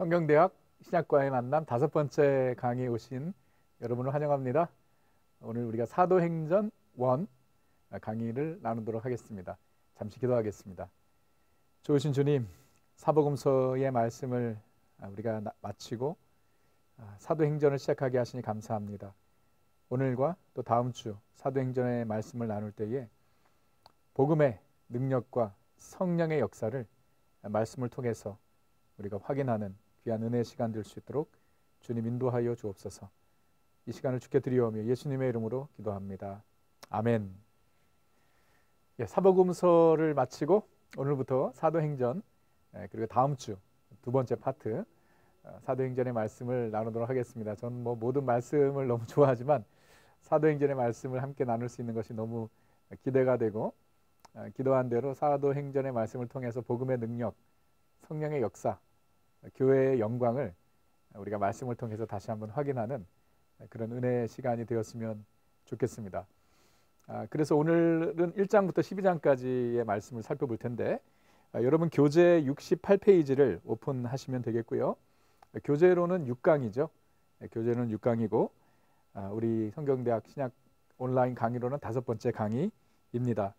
성경대학 신약과의 만남 5번째 강의에 오신 여러분을 환영합니다. 오늘 우리가 사도행전 1 강의를 나누도록 하겠습니다. 잠시 기도하겠습니다. 좋으신 주님, 사복음서의 말씀을 우리가 마치고 사도행전을 시작하게 하시니 감사합니다. 오늘과 또 다음 주 사도행전의 말씀을 나눌 때에 복음의 능력과 성령의 역사를 말씀을 통해서 우리가 확인하는 귀한 은혜의 시간 될 수 있도록 주님 인도하여 주옵소서. 이 시간을 주께 드리오며 예수님의 이름으로 기도합니다. 아멘. 사복음서를 마치고 오늘부터 사도행전 그리고 다음 주 두 번째 파트 사도행전의 말씀을 나누도록 하겠습니다. 저는 모든 말씀을 너무 좋아하지만 사도행전의 말씀을 함께 나눌 수 있는 것이 너무 기대가 되고 기도한 대로 사도행전의 말씀을 통해서 복음의 능력, 성령의 역사, 교회의 영광을 우리가 말씀을 통해서 다시 한번 확인하는 그런 은혜의 시간이 되었으면 좋겠습니다. 그래서 오늘은 1장부터 12장까지의 말씀을 살펴볼 텐데 여러분 교재 68페이지를 오픈하시면 되겠고요. 교재로는 6강이죠. 교재는 6강이고 우리 성경대학 신약 온라인 강의로는 5번째 강의입니다.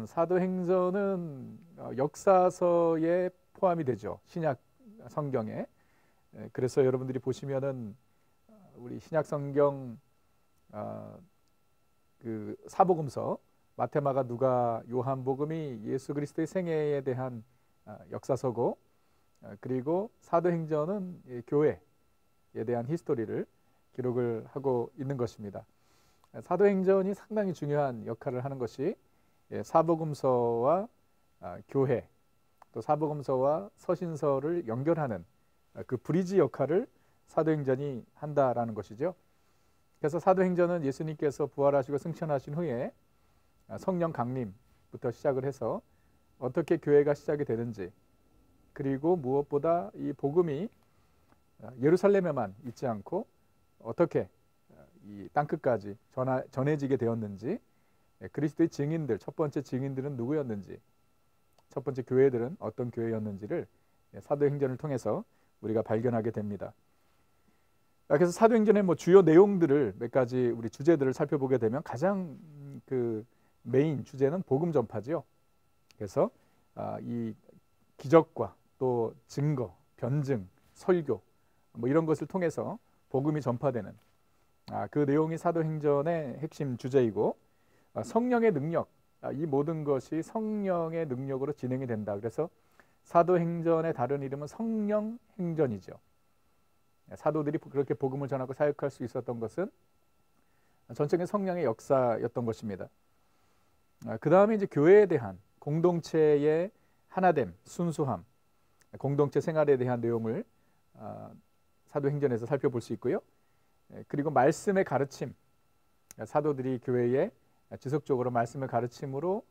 사도행전은 역사서에 포함이 되죠. 신약 성경에. 그래서 여러분들이 보시면은 우리 신약 성경 그 사복음서 마태, 마가, 누가, 요한복음이 예수 그리스도의 생애에 대한 역사서고 그리고 사도행전은 교회에 대한 히스토리를 기록을 하고 있는 것입니다. 사도행전이 상당히 중요한 역할을 하는 것이 사복음서와 교회 또 사복음서와 서신서를 연결하는 그 브리지 역할을 사도행전이 한다라는 것이죠. 그래서 사도행전은 예수님께서 부활하시고 승천하신 후에 성령 강림부터 시작을 해서 어떻게 교회가 시작이 되는지 그리고 무엇보다 이 복음이 예루살렘에만 있지 않고 어떻게 이 땅끝까지 전해지게 되었는지 그리스도의 증인들, 첫 번째 증인들은 누구였는지 첫 번째 교회들은 어떤 교회였는지를 사도행전을 통해서 우리가 발견하게 됩니다. 그래서 사도행전의 주요 내용들을 몇 가지 우리 주제들을 살펴보게 되면 가장 그 메인 주제는 복음 전파죠. 그래서 이 기적과 또 증거, 변증, 설교 이런 것을 통해서 복음이 전파되는 그 내용이 사도행전의 핵심 주제이고 성령의 능력, 이 모든 것이 성령의 능력으로 진행이 된다. 그래서 사도행전의 다른 이름은 성령행전이죠. 사도들이 그렇게 복음을 전하고 사역할 수 있었던 것은 전적인 성령의 역사였던 것입니다. 그 다음에 이제 교회에 대한 공동체의 하나됨, 순수함, 공동체 생활에 대한 내용을 사도행전에서 살펴볼 수 있고요. 그리고 말씀의 가르침, 사도들이 교회에 지속적으로 말씀을 가르침으로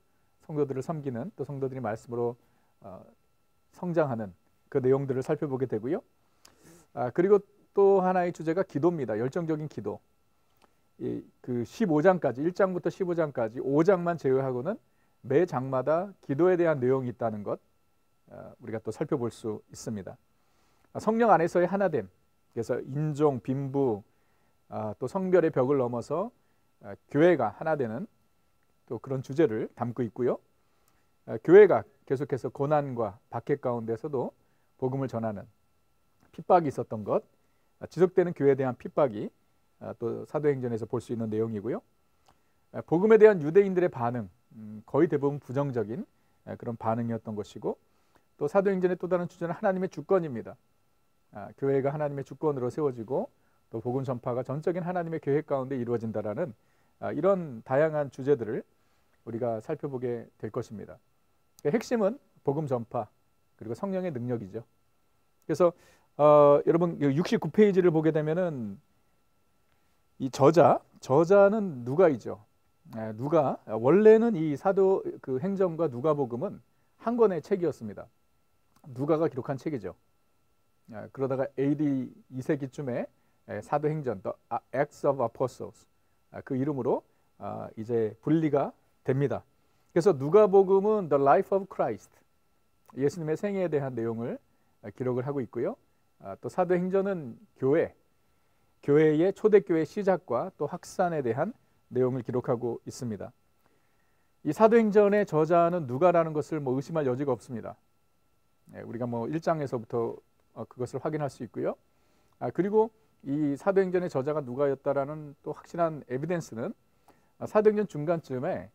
성도들을 섬기는 또 성도들이 말씀으로 성장하는 그 내용들을 살펴보게 되고요. 그리고 또 하나의 주제가 기도입니다. 열정적인 기도. 그 15장까지 1장부터 15장까지 5장만 제외하고는 매 장마다 기도에 대한 내용이 있다는 것 우리가 또 살펴볼 수 있습니다. 성령 안에서의 하나됨, 그래서 인종, 빈부, 또 성별의 벽을 넘어서 교회가 하나 되는 또 그런 주제를 담고 있고요. 교회가 계속해서 고난과 박해 가운데서도 복음을 전하는 핍박이 있었던 것, 지속되는 교회에 대한 핍박이 또 사도행전에서 볼 수 있는 내용이고요. 복음에 대한 유대인들의 반응, 거의 대부분 부정적인 그런 반응이었던 것이고 또 사도행전의 또 다른 주제는 하나님의 주권입니다. 교회가 하나님의 주권으로 세워지고 또 복음 전파가 전적인 하나님의 계획 가운데 이루어진다라는 이런 다양한 주제들을 우리가 살펴보게 될 것입니다. 핵심은 복음 전파 그리고 성령의 능력이죠. 그래서 여러분 69페이지를 보게 되면은 이 저자는 누가이죠. 누가 원래는 이 사도 그 행전과 누가복음은 한 권의 책이었습니다. 누가가 기록한 책이죠. 그러다가 AD 2세기쯤에 사도행전, The Acts of Apostles 그 이름으로 이제 분리가 됩니다. 그래서 누가복음은 The Life of Christ, 예수님의 생애에 대한 내용을 기록을 하고 있고요. 또 사도행전은 교회의 초대교회 시작과 또 확산에 대한 내용을 기록하고 있습니다. 이 사도행전의 저자는 누가라는 것을 의심할 여지가 없습니다. 우리가 1장에서부터 그것을 확인할 수 있고요. 그리고 이 사도행전의 저자가 누가였다라는 또 확실한 에비덴스는 사도행전 중간쯤에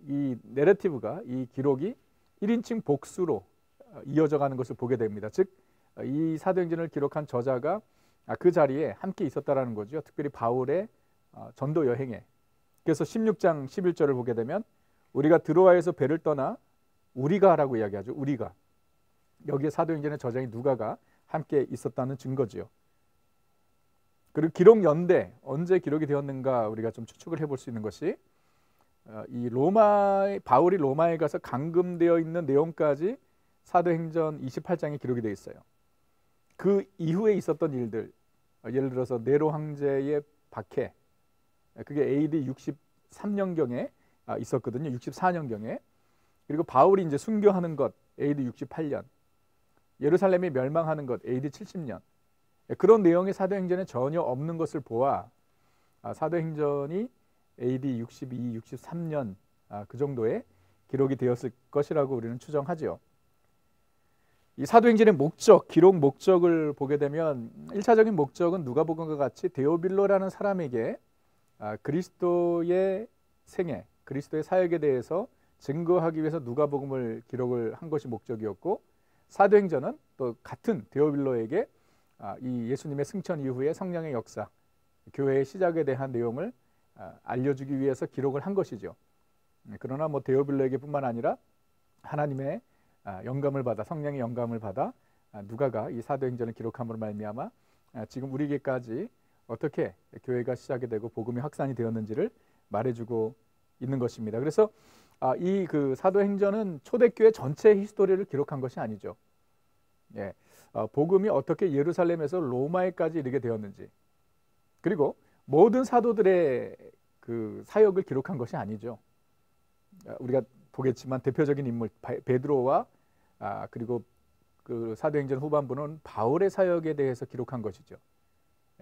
이 내러티브가, 이 기록이 1인칭 복수로 이어져 가는 것을 보게 됩니다. 즉 이 사도행전을 기록한 저자가 그 자리에 함께 있었다라는 거죠. 특별히 바울의 전도 여행에. 그래서 16장 11절을 보게 되면 우리가 드로아에서 배를 떠나 우리가라고 이야기하죠. 우리가. 여기에 사도행전의 저자인 누가가 함께 있었다는 증거지요. 그리고 기록 연대, 언제 기록이 되었는가 우리가 좀 추측을 해볼 수 있는 것이 이 바울이 로마에 가서 감금되어 있는 내용까지 사도행전 28장에 기록이 되어 있어요. 그 이후에 있었던 일들, 예를 들어서 네로 황제의 박해, 그게 AD 63년경에 있었거든요. 64년경에. 그리고 바울이 이제 순교하는 것 AD 68년, 예루살렘이 멸망하는 것 AD 70년. 그런 내용이 사도행전에 전혀 없는 것을 보아 사도행전이 AD 62, 63년 그 정도의 기록이 되었을 것이라고 우리는 추정하죠. 이 사도행전의 목적, 기록 목적을 보게 되면 1차적인 목적은 누가복음과 같이 데오빌로라는 사람에게 그리스도의 생애, 그리스도의 사역에 대해서 증거하기 위해서 누가복음을 기록을 한 것이 목적이었고, 사도행전은 또 같은 데오빌로에게 이 예수님의 승천 이후에 성령의 역사, 교회의 시작에 대한 내용을 알려주기 위해서 기록을 한 것이죠. 그러나 데오빌로에게뿐만 아니라 하나님의 영감을 받아, 성령의 영감을 받아 누가가 이 사도행전을 기록함으로 말미암아 지금 우리에게까지 어떻게 교회가 시작이 되고 복음이 확산이 되었는지를 말해주고 있는 것입니다. 그래서 이 그 사도행전은 초대교회 전체 히스토리를 기록한 것이 아니죠. 복음이 어떻게 예루살렘에서 로마에까지 이르게 되었는지, 그리고 모든 사도들의 그 사역을 기록한 것이 아니죠. 우리가 보겠지만 대표적인 인물 베드로와 그리고 그 사도행전 후반부는 바울의 사역에 대해서 기록한 것이죠.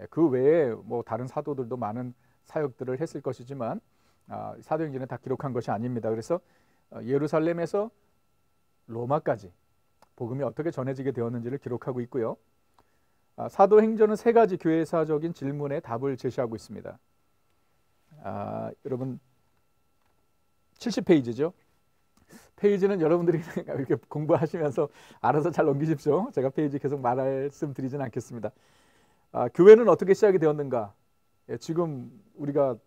그 외에 다른 사도들도 많은 사역들을 했을 것이지만 사도행전에 다 기록한 것이 아닙니다. 그래서 예루살렘에서 로마까지 복음이 어떻게 전해지게 되었는지를 기록하고 있고요. 사도행전은 세 가지 교회사적인 질문에 답을 제시하고 있습니다. 여러분 70페이지죠. 페이지는 여러분들이 이렇게 공부하시면서 알아서 잘 넘기십시오. 제가 페이지 계속 말씀드리지는 않겠습니다. 교회는 어떻게 시작이 되었는가? 지금 우리가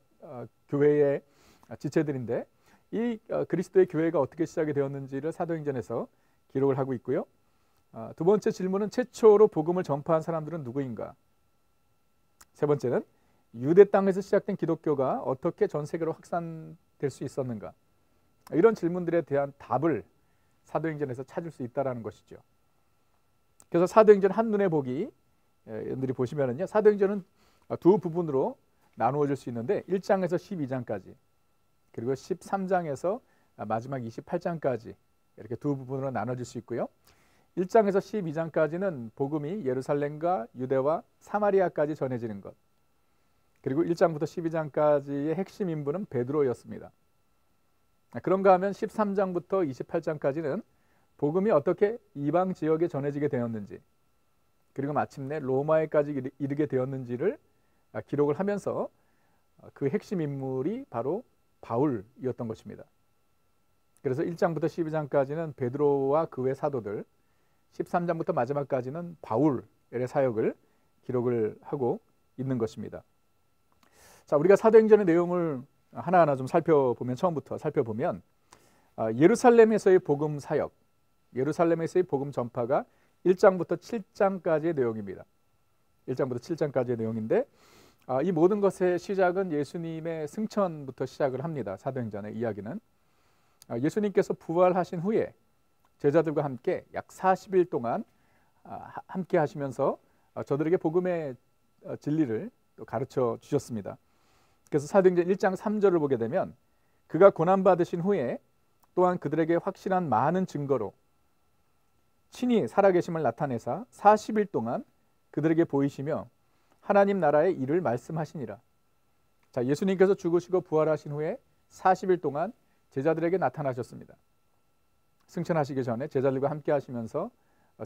교회의 지체들인데 이 그리스도의 교회가 어떻게 시작이 되었는지를 사도행전에서 기록을 하고 있고요. 두 번째 질문은 최초로 복음을 전파한 사람들은 누구인가? 세 번째는 유대 땅에서 시작된 기독교가 어떻게 전 세계로 확산될 수 있었는가? 이런 질문들에 대한 답을 사도행전에서 찾을 수 있다는 것이죠. 그래서 사도행전 한눈에 보기, 여러분들이 보시면은요, 사도행전은 두 부분으로 나누어질 수 있는데 1장에서 12장까지, 그리고 13장에서 마지막 28장까지 이렇게 두 부분으로 나눠질 수 있고요. 1장에서 12장까지는 복음이 예루살렘과 유대와 사마리아까지 전해지는 것, 그리고 1장부터 12장까지의 핵심 인물은 베드로였습니다. 그런가 하면 13장부터 28장까지는 복음이 어떻게 이방 지역에 전해지게 되었는지, 그리고 마침내 로마에까지 이르게 되었는지를 기록을 하면서 그 핵심 인물이 바로 바울이었던 것입니다. 그래서 1장부터 12장까지는 베드로와 그 외 사도들, 13장부터 마지막까지는 바울의 사역을 기록을 하고 있는 것입니다. 자, 우리가 사도행전의 내용을 하나하나 좀 처음부터 살펴보면 예루살렘에서의 복음 사역, 예루살렘에서의 복음 전파가 1장부터 7장까지의 내용입니다. 1장부터 7장까지의 내용인데 이 모든 것의 시작은 예수님의 승천부터 시작을 합니다. 사도행전의 이야기는 예수님께서 부활하신 후에 제자들과 함께 약 40일 동안 함께 하시면서 저들에게 복음의 진리를 또 가르쳐 주셨습니다. 그래서 사도행전 1장 3절을 보게 되면 그가 고난받으신 후에 또한 그들에게 확실한 많은 증거로 친히 살아계심을 나타내사 40일 동안 그들에게 보이시며 하나님 나라의 일을 말씀하시니라. 자, 예수님께서 죽으시고 부활하신 후에 40일 동안 제자들에게 나타나셨습니다. 승천하시기 전에 제자들과 함께 하시면서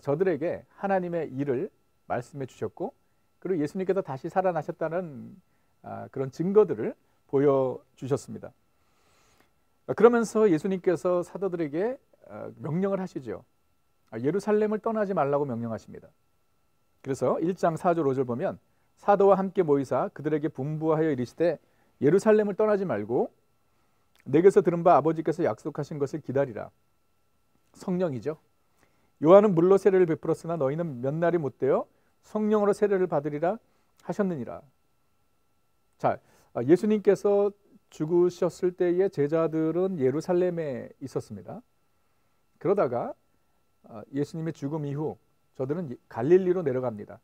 저들에게 하나님의 일을 말씀해 주셨고, 그리고 예수님께서 다시 살아나셨다는 그런 증거들을 보여주셨습니다. 그러면서 예수님께서 사도들에게 명령을 하시죠. 예루살렘을 떠나지 말라고 명령하십니다. 그래서 1장 4절 5절 보면 사도와 함께 모이사 그들에게 분부하여 이르시되 예루살렘을 떠나지 말고 내게서 들은 바 아버지께서 약속하신 것을 기다리라. 성령이죠. 요한은 물로 세례를 베풀었으나 너희는 몇 날이 못되어 성령으로 세례를 받으리라 하셨느니라. 자, 예수님께서 죽으셨을 때의 제자들은 예루살렘에 있었습니다. 그러다가 예수님의 죽음 이후 저들은 갈릴리로 내려갑니다.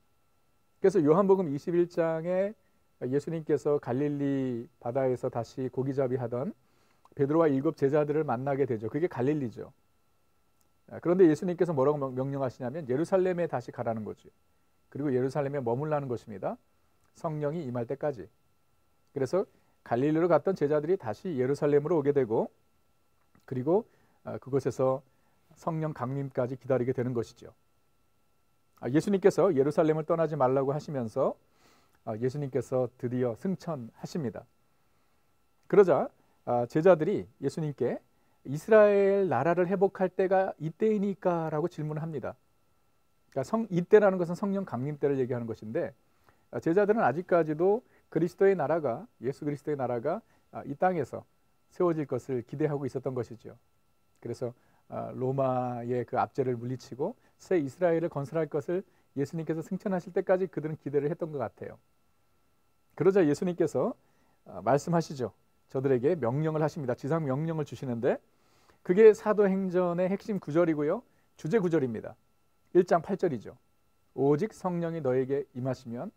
그래서 요한복음 21장에 예수님께서 갈릴리 바다에서 다시 고기잡이 하던 베드로와 7 제자들을 만나게 되죠. 그게 갈릴리죠. 그런데 예수님께서 뭐라고 명령하시냐면 예루살렘에 다시 가라는 거죠. 그리고 예루살렘에 머물라는 것입니다. 성령이 임할 때까지. 그래서 갈릴리로 갔던 제자들이 다시 예루살렘으로 오게 되고, 그리고 그곳에서 성령 강림까지 기다리게 되는 것이죠. 예수님께서 예루살렘을 떠나지 말라고 하시면서 예수님께서 드디어 승천하십니다. 그러자 제자들이 예수님께 이스라엘 나라를 회복할 때가 이때이니까 라고 질문을 합니다. 그러니까 이때라는 것은 성령 강림 때를 얘기하는 것인데, 제자들은 아직까지도 그리스도의 나라가, 예수 그리스도의 나라가 이 땅에서 세워질 것을 기대하고 있었던 것이죠. 그래서 로마의 그 압제를 물리치고 새 이스라엘을 건설할 것을 예수님께서 승천하실 때까지 그들은 기대를 했던 것 같아요. 그러자 예수님께서 말씀하시죠. 저들에게 명령을 하십니다. 지상 명령을 주시는데 그게 사도행전의 핵심 구절이고요. 주제 구절입니다. 1장 8절이죠. 오직 성령이 너에게 임하시면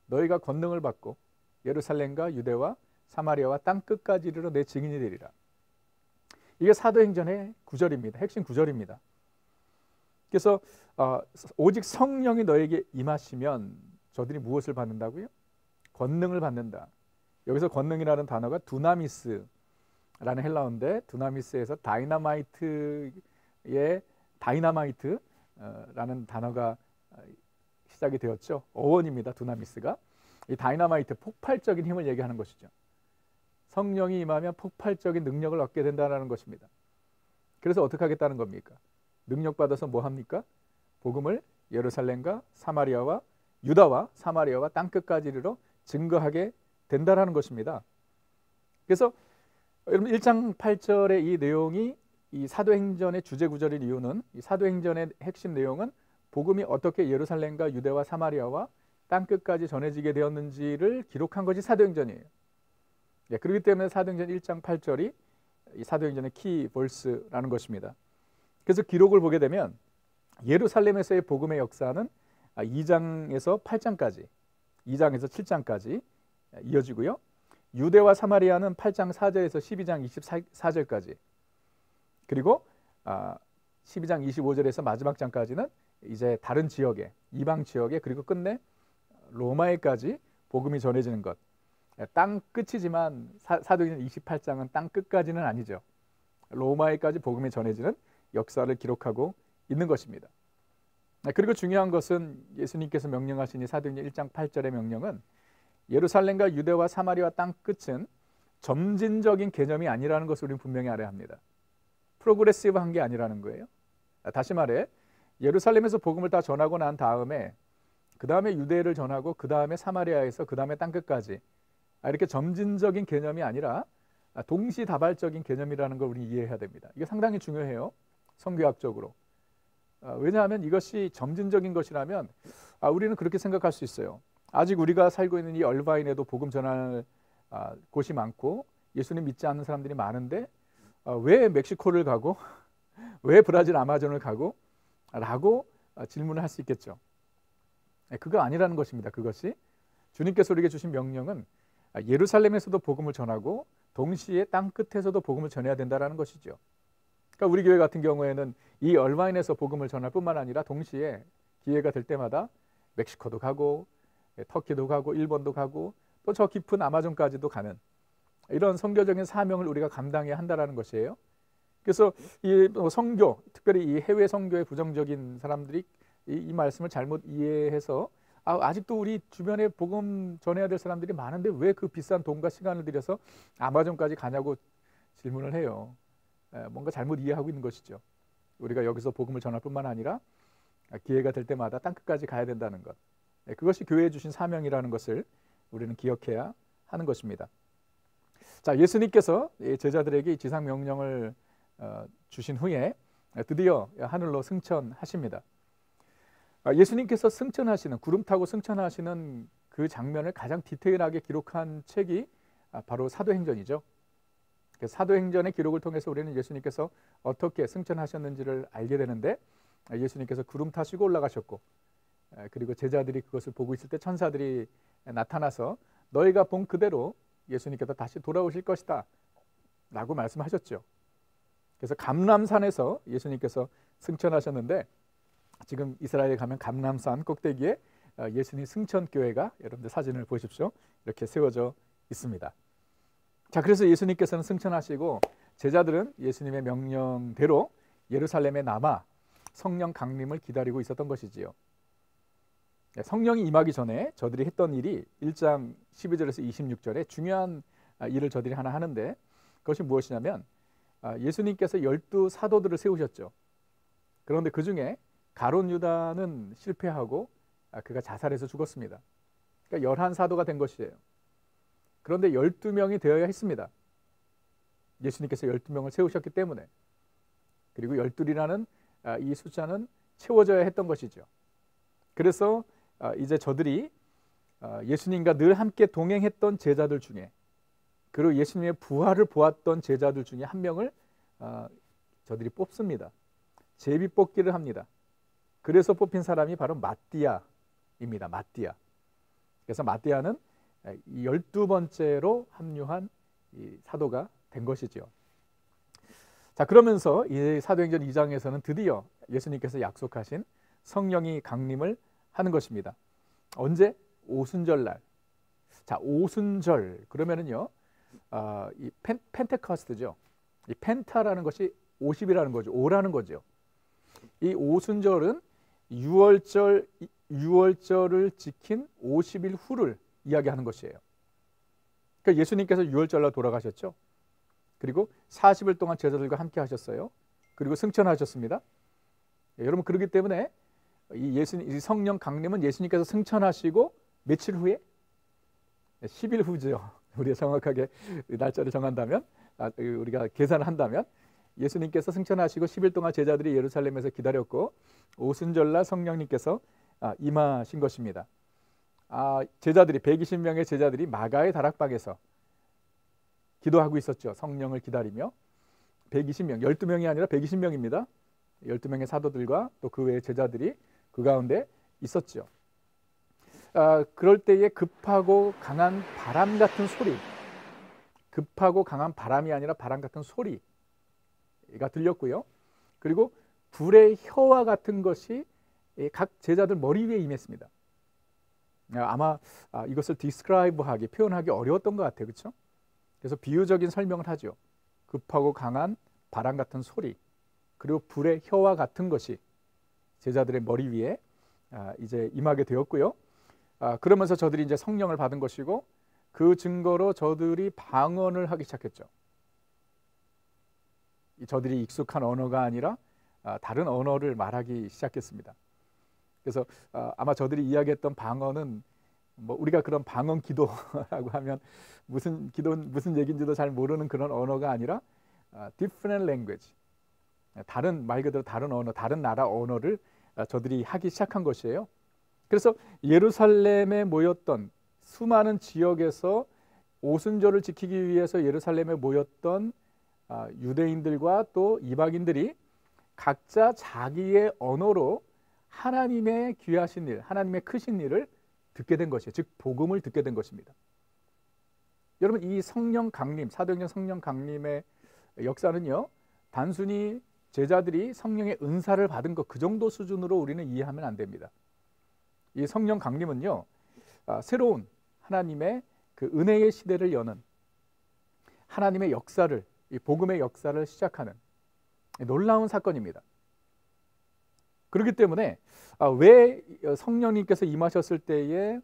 너희가 권능을 받고 예루살렘과 유대와 사마리아와 땅 끝까지 이르러 내 증인이 되리라. 이게 사도행전의 구절입니다. 핵심 구절입니다. 그래서 오직 성령이 너에게 임하시면 저들이 무엇을 받는다고요? 권능을 받는다. 여기서 권능이라는 단어가 두나미스라는 헬라어인데, 두나미스에서 다이나마이트의 다이나마이트라는 단어가 시작이 되었죠. 어원입니다. 두나미스가. 이 다이나마이트, 폭발적인 힘을 얘기하는 것이죠. 성령이 임하면 폭발적인 능력을 얻게 된다는 것입니다. 그래서 어떻게 하겠다는 겁니까? 능력 받아서 뭐 합니까? 복음을 예루살렘과 사마리아와 유다와 사마리아와 땅 끝까지 이르러 증거하게 된다라는 것입니다. 그래서 여러분 1장 8절의 이 내용이 이 사도행전의 주제 구절인 이유는, 이 사도행전의 핵심 내용은 복음이 어떻게 예루살렘과 유대와 사마리아와 땅 끝까지 전해지게 되었는지를 기록한 것이 사도행전이에요. 그렇기 때문에 사도행전 1장 8절이 이 사도행전의 키 벌스라는 것입니다. 그래서 기록을 보게 되면 예루살렘에서의 복음의 역사는 2장에서 8장까지, 2장에서 7장까지 이어지고요. 유대와 사마리아는 8장 4절에서 12장 24절까지, 그리고 12장 25절에서 마지막 장까지는 이제 다른 지역에, 이방 지역에, 그리고 끝내 로마에까지 복음이 전해지는 것. 땅 끝이지만 사도행전 28장은 땅 끝까지는 아니죠. 로마에까지 복음이 전해지는 역사를 기록하고 있는 것입니다. 그리고 중요한 것은 예수님께서 명령하신 이 사도행전 1장 8절의 명령은 예루살렘과 유대와 사마리아 땅 끝은 점진적인 개념이 아니라는 것을 우리는 분명히 알아야 합니다. 프로그레시브한 게 아니라는 거예요. 다시 말해 예루살렘에서 복음을 다 전하고 난 다음에 그 다음에 유대를 전하고 그 다음에 사마리아에서 그 다음에 땅 끝까지, 이렇게 점진적인 개념이 아니라 동시다발적인 개념이라는 걸 우리 이해해야 됩니다. 이게 상당히 중요해요. 성교학적으로. 왜냐하면 이것이 점진적인 것이라면 우리는 그렇게 생각할 수 있어요. 아직 우리가 살고 있는 이 얼바인에도 복음 전할 곳이 많고 예수님 믿지 않는 사람들이 많은데 왜 멕시코를 가고 왜 브라질 아마존을 가고 라고 질문을 할 수 있겠죠. 그거 아니라는 것입니다. 그것이 주님께서 우리에게 주신 명령은 예루살렘에서도 복음을 전하고 동시에 땅 끝에서도 복음을 전해야 된다는 것이죠. 그러니까 우리 교회 같은 경우에는 이 얼마인에서 복음을 전할 뿐만 아니라 동시에 기회가 될 때마다 멕시코도 가고 터키도 가고 일본도 가고 또 저 깊은 아마존까지도 가는 이런 선교적인 사명을 우리가 감당해야 한다는 것이에요. 그래서 이 선교, 특별히 이 해외 선교의 부정적인 사람들이 이 말씀을 잘못 이해해서 아직도 우리 주변에 복음 전해야 될 사람들이 많은데 왜 그 비싼 돈과 시간을 들여서 아마존까지 가냐고 질문을 해요. 뭔가 잘못 이해하고 있는 것이죠. 우리가 여기서 복음을 전할 뿐만 아니라 기회가 될 때마다 땅끝까지 가야 된다는 것. 그것이 교회에 주신 사명이라는 것을 우리는 기억해야 하는 것입니다. 자, 예수님께서 제자들에게 이 지상 명령을 주신 후에 드디어 하늘로 승천하십니다. 예수님께서 승천하시는, 구름 타고 승천하시는 그 장면을 가장 디테일하게 기록한 책이 바로 사도행전이죠. 사도행전의 기록을 통해서 우리는 예수님께서 어떻게 승천하셨는지를 알게 되는데, 예수님께서 구름 타시고 올라가셨고, 그리고 제자들이 그것을 보고 있을 때 천사들이 나타나서 너희가 본 그대로 예수님께서 다시 돌아오실 것이다 라고 말씀하셨죠. 그래서 감람산에서 예수님께서 승천하셨는데, 지금 이스라엘에 가면 감람산 꼭대기에 예수님 승천교회가, 여러분들 사진을 보십시오, 이렇게 세워져 있습니다. 자, 그래서 예수님께서는 승천하시고 제자들은 예수님의 명령대로 예루살렘에 남아 성령 강림을 기다리고 있었던 것이지요. 성령이 임하기 전에 저들이 했던 일이 1장 12절에서 26절에 중요한 일을 저들이 하나 하는데, 그것이 무엇이냐면 예수님께서 12 사도들을 세우셨죠. 그런데 그 중에 가룟 유다는 실패하고 그가 자살해서 죽었습니다. 그러니까 11사도가 된 것이에요. 그런데 12명이 되어야 했습니다. 예수님께서 12명을 세우셨기 때문에. 그리고 12이라는 이 숫자는 채워져야 했던 것이죠. 그래서 이제 저들이 예수님과 늘 함께 동행했던 제자들 중에, 그리고 예수님의 부활을 보았던 제자들 중에 한 명을 저들이 뽑습니다. 제비 뽑기를 합니다. 그래서 뽑힌 사람이 바로 마띠아입니다. 마띠아. 그래서 마띠아는 12번째로 합류한 이 사도가 된 것이죠. 자, 그러면서 이 사도행전 2장에서는 드디어 예수님께서 약속하신 성령이 강림을 하는 것입니다. 언제? 오순절날. 자, 오순절 그러면은요, 이 펜테커스트죠. 이 펜타라는 것이 50이라는 거죠. 5라는 거죠. 이 오순절은 6월절을 지킨 50일 후를 이야기하는 것이에요. 그러니까 예수님께서 6월절날 돌아가셨죠. 그리고 40일 동안 제자들과 함께 하셨어요. 그리고 승천하셨습니다. 여러분, 그렇기 때문에 이 성령 강림은 예수님께서 승천하시고 며칠 후에? 10일 후죠. 우리가 정확하게 날짜를 정한다면, 우리가 계산을 한다면 예수님께서 승천하시고 10일 동안 제자들이 예루살렘에서 기다렸고 오순절날 성령님께서 임하신 것입니다. 제자들이 120명의 제자들이 마가의 다락방에서 기도하고 있었죠. 성령을 기다리며. 120명, 12명이 아니라 120명입니다. 12명의 사도들과 또 그 외의 제자들이 그 가운데 있었죠. 그럴 때에 급하고 강한 바람 같은 소리, 급하고 강한 바람이 아니라 바람 같은 소리가 들렸고요. 그리고 불의 혀와 같은 것이 각 제자들 머리 위에 임했습니다. 아마 이것을 디스크라이브하기, 표현하기 어려웠던 것 같아요. 그렇죠? 그래서 비유적인 설명을 하죠. 급하고 강한 바람 같은 소리, 그리고 불의 혀와 같은 것이 제자들의 머리 위에 이제 임하게 되었고요. 그러면서 저들이 이제 성령을 받은 것이고, 그 증거로 저들이 방언을 하기 시작했죠. 저들이 익숙한 언어가 아니라 다른 언어를 말하기 시작했습니다. 그래서 아마 저들이 이야기했던 방언은 뭐 우리가 그런 방언 기도라고 하면 무슨 얘기인지도 잘 모르는 그런 언어가 아니라 different language, 다른, 말 그대로 다른 언어, 다른 나라 언어를 저들이 하기 시작한 것이에요. 그래서 예루살렘에 모였던 수많은 지역에서 오순절을 지키기 위해서 예루살렘에 모였던 유대인들과 또 이방인들이 각자 자기의 언어로 하나님의 귀하신 일, 하나님의 크신 일을 듣게 된 것이에요. 즉 복음을 듣게 된 것입니다. 여러분, 이 성령 강림, 사도행전 성령 강림의 역사는요, 단순히 제자들이 성령의 은사를 받은 것 그 정도 수준으로 우리는 이해하면 안 됩니다. 이 성령 강림은요, 새로운 하나님의 그 은혜의 시대를 여는 하나님의 역사를, 이 복음의 역사를 시작하는 놀라운 사건입니다. 그렇기 때문에 왜 성령님께서 임하셨을 때에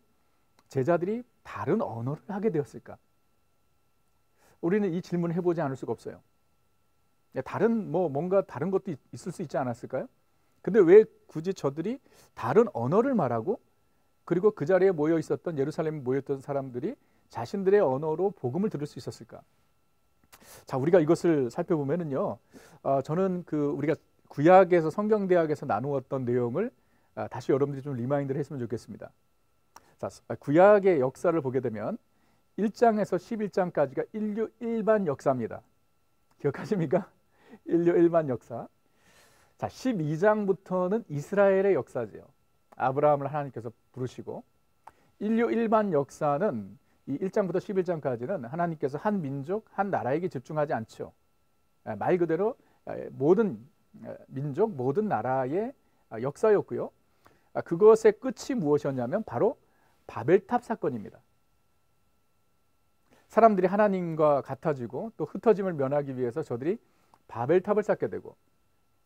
제자들이 다른 언어를 하게 되었을까? 우리는 이 질문을 해보지 않을 수가 없어요. 뭔가 다른 것도 있을 수 있지 않았을까요? 근데 왜 굳이 저들이 다른 언어를 말하고, 그리고 그 자리에 모여 있었던, 예루살렘에 모였던 사람들이 자신들의 언어로 복음을 들을 수 있었을까? 자, 우리가 이것을 살펴보면은요, 저는 우리가 구약에서, 성경대학에서 나누었던 내용을 다시 여러분들이 좀 리마인드를 했으면 좋겠습니다. 자, 구약의 역사를 보게 되면 1장에서 11장까지가 인류 일반 역사입니다. 기억하십니까? 인류 일반 역사. 자, 12장부터는 이스라엘의 역사지요. 아브라함을 하나님께서 부르시고, 인류 일반 역사는 이 1장부터 11장까지는 하나님께서 한 민족, 한 나라에게 집중하지 않죠. 말 그대로 모든 민족, 모든 나라의 역사였고요. 그것의 끝이 무엇이었냐면 바로 바벨탑 사건입니다. 사람들이 하나님과 같아지고 또 흩어짐을 면하기 위해서 저들이 바벨탑을 쌓게 되고,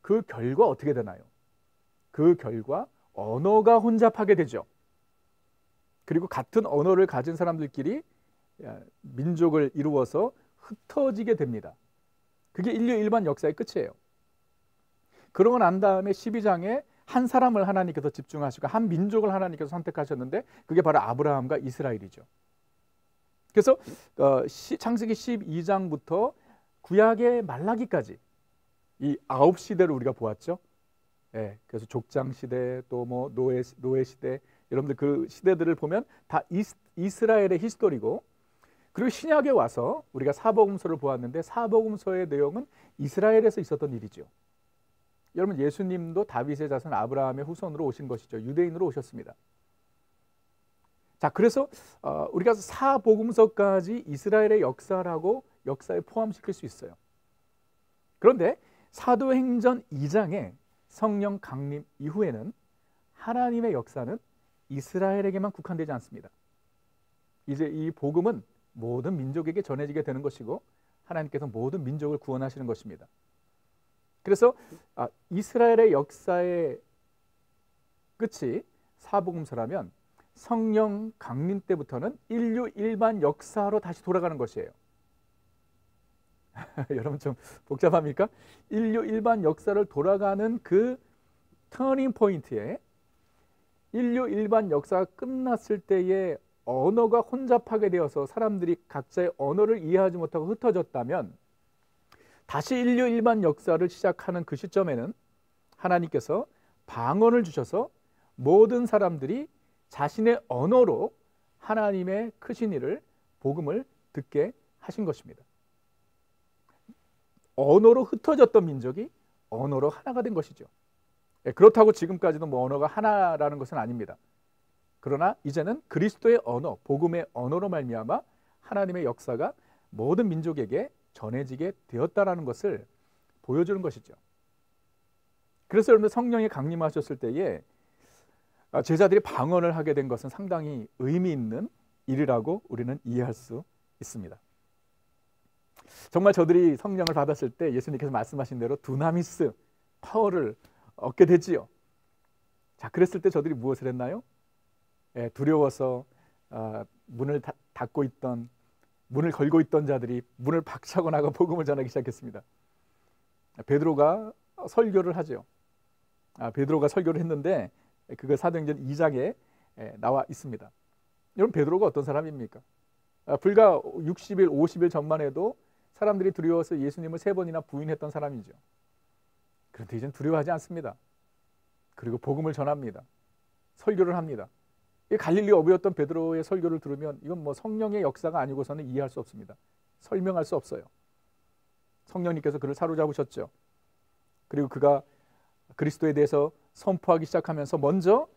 그 결과 어떻게 되나요? 그 결과 언어가 혼잡하게 되죠. 그리고 같은 언어를 가진 사람들끼리 민족을 이루어서 흩어지게 됩니다. 그게 인류 일반 역사의 끝이에요. 그러고 난 다음에 12장에 한 사람을 하나님께서 집중하시고 한 민족을 하나님께서 선택하셨는데, 그게 바로 아브라함과 이스라엘이죠. 그래서 창세기 12장부터 구약의 말라기까지 이 9시대를 우리가 보았죠. 그래서 족장 시대, 또 뭐 노예 시대, 여러분들 그 시대들을 보면 다 이스라엘의 히스토리고, 그리고 신약에 와서 우리가 사복음서를 보았는데, 사복음서의 내용은 이스라엘에서 있었던 일이죠. 여러분, 예수님도 다윗의 자손 아브라함의 후손으로 오신 것이죠. 유대인으로 오셨습니다. 자, 그래서 우리가 사복음서까지 이스라엘의 역사라고 역사에 포함시킬 수 있어요. 그런데 사도행전 2장에 성령 강림 이후에는 하나님의 역사는 이스라엘에게만 국한되지 않습니다. 이제 이 복음은 모든 민족에게 전해지게 되는 것이고, 하나님께서 모든 민족을 구원하시는 것입니다. 그래서 이스라엘의 역사의 끝이 사복음서라면, 성령 강림 때부터는 인류 일반 역사로 다시 돌아가는 것이에요. 여러분, 좀 복잡합니까? 인류 일반 역사를 돌아가는 그 터닝 포인트에, 인류 일반 역사가 끝났을 때에 언어가 혼잡하게 되어서 사람들이 각자의 언어를 이해하지 못하고 흩어졌다면, 다시 인류 일반 역사를 시작하는 그 시점에는 하나님께서 방언을 주셔서 모든 사람들이 자신의 언어로 하나님의 크신 일을, 복음을 듣게 하신 것입니다. 언어로 흩어졌던 민족이 언어로 하나가 된 것이죠. 그렇다고 지금까지도 뭐 언어가 하나라는 것은 아닙니다. 그러나 이제는 그리스도의 언어, 복음의 언어로 말미암아 하나님의 역사가 모든 민족에게 전해지게 되었다라는 것을 보여주는 것이죠. 그래서 여러분들, 성령이 강림하셨을 때에 제자들이 방언을 하게 된 것은 상당히 의미 있는 일이라고 우리는 이해할 수 있습니다. 정말 저들이 성령을 받았을 때 예수님께서 말씀하신 대로 두나미스, 파워를 얻게 되지요. 자, 그랬을 때 저들이 무엇을 했나요? 두려워서 문을 닫고 있던, 문을 걸고 있던 자들이 문을 박차고 나가 복음을 전하기 시작했습니다. 베드로가 설교를 하죠. 베드로가 설교를 했는데, 그거 사도행전 2장에 나와 있습니다. 여러분, 베드로가 어떤 사람입니까? 불과 60일, 50일 전만 해도 사람들이 두려워서 예수님을 3번이나 부인했던 사람이죠. 그런데 이제는 두려워하지 않습니다. 그리고 복음을 전합니다. 설교를 합니다. 갈릴리 어부였던 베드로의 설교를 들으면 이건 뭐 성령의 역사가 아니고서는 이해할 수 없습니다. 설명할 수 없어요. 성령님께서 그를 사로잡으셨죠. 그리고 그가 그리스도에 대해서 선포하기 시작하면서 먼저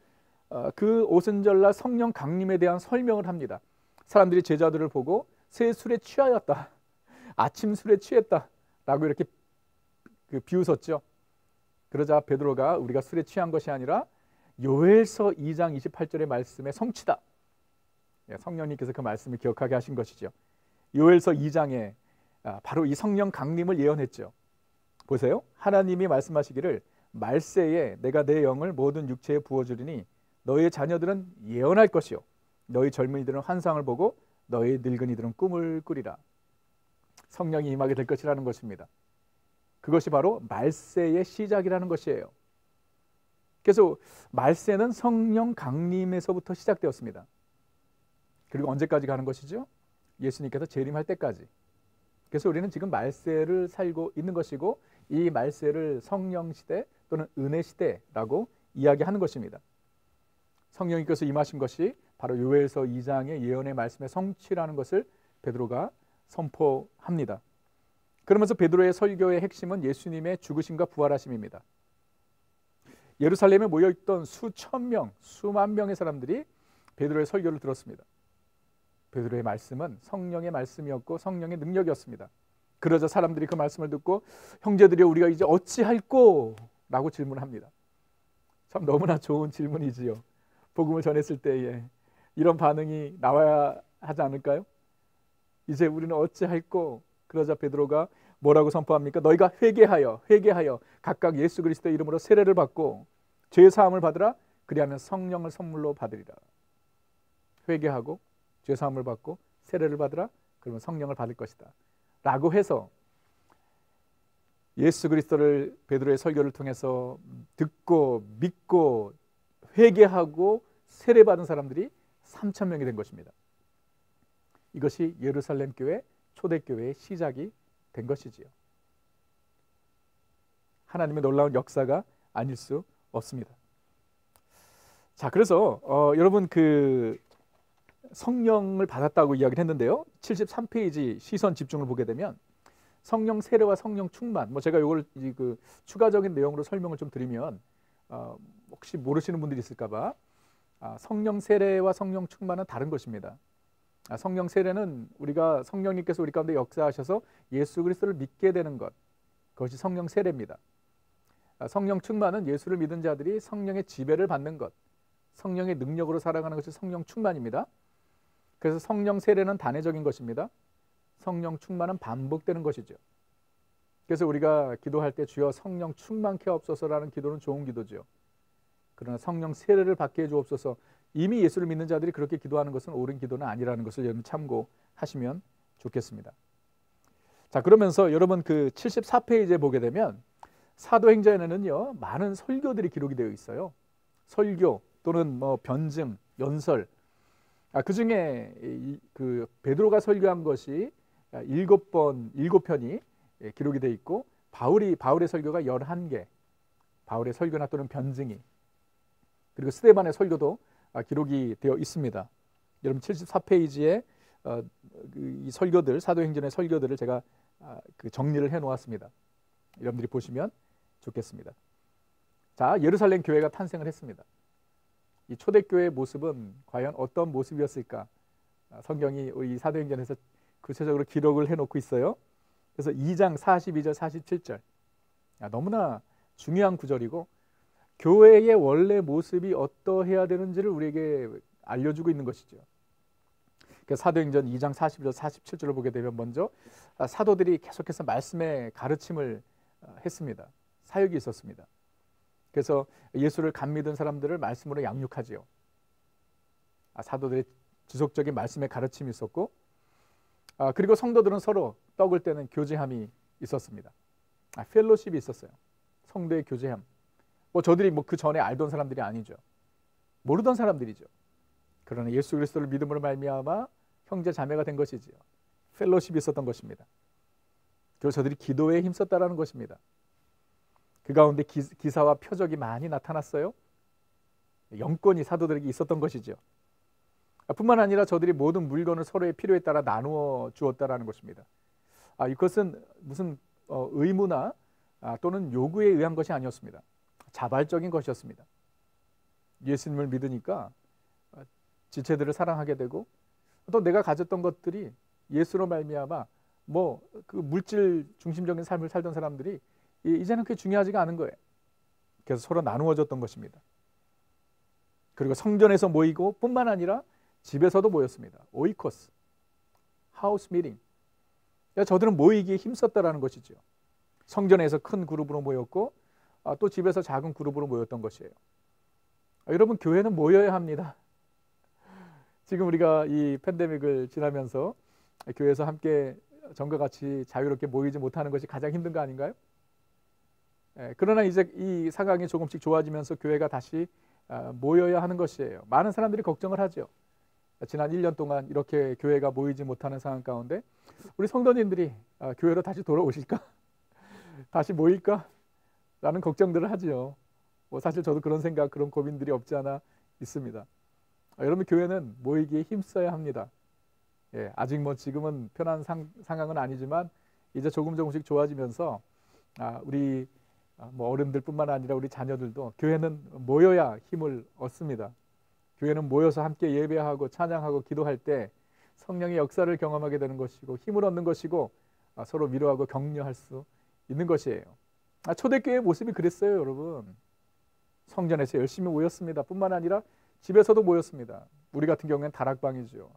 그 오순절날 성령 강림에 대한 설명을 합니다. 사람들이 제자들을 보고 새 술에 취하였다, 아침 술에 취했다 라고 이렇게 그 비웃었죠. 그러자 베드로가 우리가 술에 취한 것이 아니라 요엘서 2장 28절의 말씀의 성취다. 성령님께서 그 말씀을 기억하게 하신 것이죠. 요엘서 2장에 바로 이 성령 강림을 예언했죠. 보세요. 하나님이 말씀하시기를 말세에 내가 내 영을 모든 육체에 부어주리니 너희의 자녀들은 예언할 것이요 너희 젊은이들은 환상을 보고 너희 늙은이들은 꿈을 꾸리라. 성령이 임하게 될 것이라는 것입니다. 그것이 바로 말세의 시작이라는 것이에요. 그래서 말세는 성령 강림에서부터 시작되었습니다. 그리고 언제까지 가는 것이죠? 예수님께서 재림할 때까지. 그래서 우리는 지금 말세를 살고 있는 것이고 이 말세를 성령 시대 또는 은혜 시대라고 이야기하는 것입니다. 성령님께서 임하신 것이 바로 요엘서 2장의 예언의 말씀의 성취라는 것을 베드로가 선포합니다. 그러면서 베드로의 설교의 핵심은 예수님의 죽으심과 부활하심입니다. 예루살렘에 모여있던 수천 명, 수만 명의 사람들이 베드로의 설교를 들었습니다. 베드로의 말씀은 성령의 말씀이었고 성령의 능력이었습니다. 그러자 사람들이 그 말씀을 듣고 형제들이 우리가 이제 어찌할꼬? 라고 질문합니다. 참 너무나 좋은 질문이지요. 복음을 전했을 때에 이런 반응이 나와야 하지 않을까요? 이제 우리는 어찌할꼬? 그러자 베드로가 뭐라고 선포합니까? 너희가 회개하여 각각 예수 그리스도의 이름으로 세례를 받고 죄 사함을 받으라. 그리하면 성령을 선물로 받으리라. 회개하고 죄 사함을 받고 세례를 받으라. 그러면 성령을 받을 것이다. 라고 해서 예수 그리스도를 베드로의 설교를 통해서 듣고 믿고 회개하고 세례 받은 사람들이 3,000명이 된 것입니다. 이것이 예루살렘 교회 초대교회의 시작이 된 것이지요. 하나님의 놀라운 역사가 아닐 수 없습니다. 자, 그래서 여러분 그 성령을 받았다고 이야기를 했는데요. 73페이지 시선 집중을 보게 되면 성령 세례와 성령 충만, 제가 이걸 그 추가적인 내용으로 설명을 좀 드리면 혹시 모르시는 분들이 있을까봐 성령 세례와 성령 충만은 다른 것입니다. 성령 세례는 우리가 성령님께서 우리 가운데 역사하셔서 예수 그리스도를 믿게 되는 것, 그것이 성령 세례입니다. 성령 충만은 예수를 믿은 자들이 성령의 지배를 받는 것, 성령의 능력으로 살아가는 것이 성령 충만입니다. 그래서 성령 세례는 단회적인 것입니다. 성령 충만은 반복되는 것이죠. 그래서 우리가 기도할 때 주여 성령 충만케 하옵소서라는 기도는 좋은 기도죠. 그러나 성령 세례를 받게 해주옵소서, 이미 예수를 믿는 자들이 그렇게 기도하는 것은 옳은 기도는 아니라는 것을 여러분 참고하시면 좋겠습니다. 자, 그러면서 여러분 그 74페이지에 보게 되면 사도행전에는요 많은 설교들이 기록이 되어 있어요. 설교 또는 변증, 연설. 그 중에 그 베드로가 설교한 것이 7편이 기록이 되어 있고 바울의 설교가 11개, 바울의 설교나 또는 변증이, 그리고 스데반의 설교도 기록이 되어 있습니다. 여러분 74페이지에 이 설교들, 사도행전의 설교들을 제가 그 정리를 해 놓았습니다. 여러분들이 보시면 좋겠습니다. 자, 예루살렘 교회가 탄생을 했습니다. 이 초대교회의 모습은 과연 어떤 모습이었을까? 성경이 우리 사도행전에서 구체적으로 기록을 해놓고 있어요. 그래서 2장 42절 47절 너무나 중요한 구절이고 교회의 원래 모습이 어떠해야 되는지를 우리에게 알려주고 있는 것이죠. 그래서 사도행전 2장 42절 47절을 보게 되면 먼저 사도들이 계속해서 말씀의 가르침을 했습니다. 사역이 있었습니다. 그래서 예수를 간 믿은 사람들을 말씀으로 양육하지요. 사도들의 지속적인 말씀의 가르침이 있었고, 그리고 성도들은 서로 떡을 떼는 교제함이 있었습니다. 펠로십이 있었어요. 성도의 교제함. 저들이 그 전에 알던 사람들이 아니죠. 모르던 사람들이죠. 그러나 예수 그리스도를 믿음으로 말미암아 형제 자매가 된 것이지요. 펠로십이 있었던 것입니다. 그리고 저들이 기도에 힘썼다라는 것입니다. 그 가운데 기사와 표적이 많이 나타났어요. 영권이 사도들에게 있었던 것이죠. 뿐만 아니라 저들이 모든 물건을 서로의 필요에 따라 나누어 주었다라는 것입니다. 이것은 무슨 의무나 또는 요구에 의한 것이 아니었습니다. 자발적인 것이었습니다. 예수님을 믿으니까 지체들을 사랑하게 되고 또 내가 가졌던 것들이 예수로 말미암아 그 물질 중심적인 삶을 살던 사람들이 이제는 그게 중요하지가 않은 거예요. 그래서 서로 나누어졌던 것입니다. 그리고 성전에서 모이고 뿐만 아니라 집에서도 모였습니다. 오이코스, 하우스 미팅. 저들은 모이기에 힘썼다라는 것이죠. 성전에서 큰 그룹으로 모였고 또 집에서 작은 그룹으로 모였던 것이에요. 여러분, 교회는 모여야 합니다. 지금 우리가 이 팬데믹을 지나면서 교회에서 함께 전과 같이 자유롭게 모이지 못하는 것이 가장 힘든 거 아닌가요? 그러나 이제 이 상황이 조금씩 좋아지면서 교회가 다시 모여야 하는 것이에요. 많은 사람들이 걱정을 하죠. 지난 1년 동안 이렇게 교회가 모이지 못하는 상황 가운데 우리 성도님들이 교회로 다시 돌아오실까? 다시 모일까? 라는 걱정들을 하죠. 사실 저도 그런 생각, 그런 고민들이 없지 않아 있습니다. 여러분, 교회는 모이기에 힘써야 합니다. 아직 지금은 편한 상황은 아니지만 이제 조금씩 좋아지면서 우리 어른들뿐만 아니라 우리 자녀들도 교회는 모여야 힘을 얻습니다. 교회는 모여서 함께 예배하고 찬양하고 기도할 때 성령의 역사를 경험하게 되는 것이고 힘을 얻는 것이고 서로 위로하고 격려할 수 있는 것이에요. 초대교회의 모습이 그랬어요, 여러분. 성전에서 열심히 모였습니다. 뿐만 아니라 집에서도 모였습니다. 우리 같은 경우에는 다락방이죠.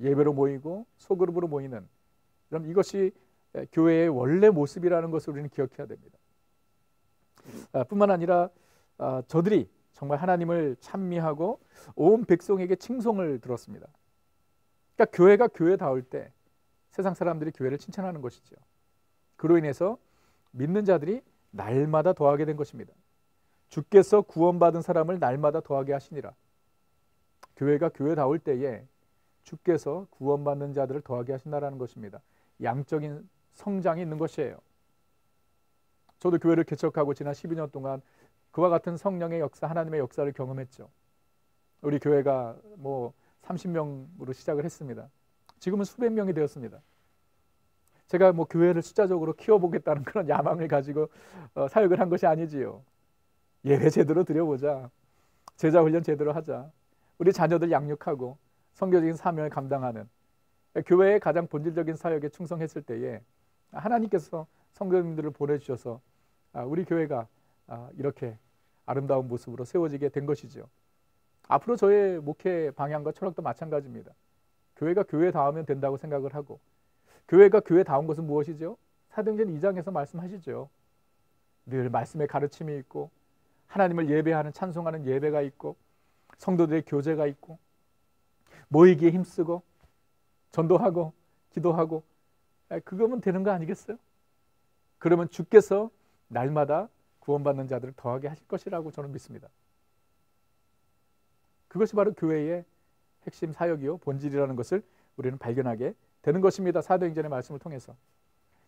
예배로 모이고 소그룹으로 모이는, 그럼 이것이 교회의 원래 모습이라는 것을 우리는 기억해야 됩니다. 뿐만 아니라 저들이 정말 하나님을 찬미하고 온 백성에게 칭송을 들었습니다. 그러니까 교회가 교회다울 때 세상 사람들이 교회를 칭찬하는 것이죠. 그로 인해서 믿는 자들이 날마다 더하게 된 것입니다. 주께서 구원받은 사람을 날마다 더하게 하시니라. 교회가 교회다울 때에 주께서 구원받는 자들을 더하게 하신다라는 것입니다. 양적인 성장이 있는 것이에요. 저도 교회를 개척하고 지난 12년 동안 그와 같은 성령의 역사, 하나님의 역사를 경험했죠. 우리 교회가 30명으로 시작을 했습니다. 지금은 수백 명이 되었습니다. 제가 교회를 숫자적으로 키워보겠다는 그런 야망을 가지고 사역을 한 것이 아니지요. 예배 제대로 드려보자. 제자 훈련 제대로 하자. 우리 자녀들 양육하고 선교적인 사명을 감당하는 교회의 가장 본질적인 사역에 충성했을 때에 하나님께서 성도님들을 보내주셔서 우리 교회가 이렇게 아름다운 모습으로 세워지게 된 것이죠. 앞으로 저의 목회 방향과 철학도 마찬가지입니다. 교회가 교회다우면 된다고 생각을 하고, 교회가 교회다운 것은 무엇이죠? 사도행전 2장에서 말씀하시죠. 늘 말씀의 가르침이 있고 하나님을 예배하는, 찬송하는 예배가 있고 성도들의 교제가 있고 모이기에 힘쓰고 전도하고 기도하고, 그거면 되는 거 아니겠어요? 그러면 주께서 날마다 구원받는 자들을 더하게 하실 것이라고 저는 믿습니다. 그것이 바로 교회의 핵심 사역이요 본질이라는 것을 우리는 발견하게 되는 것입니다. 사도행전의 말씀을 통해서.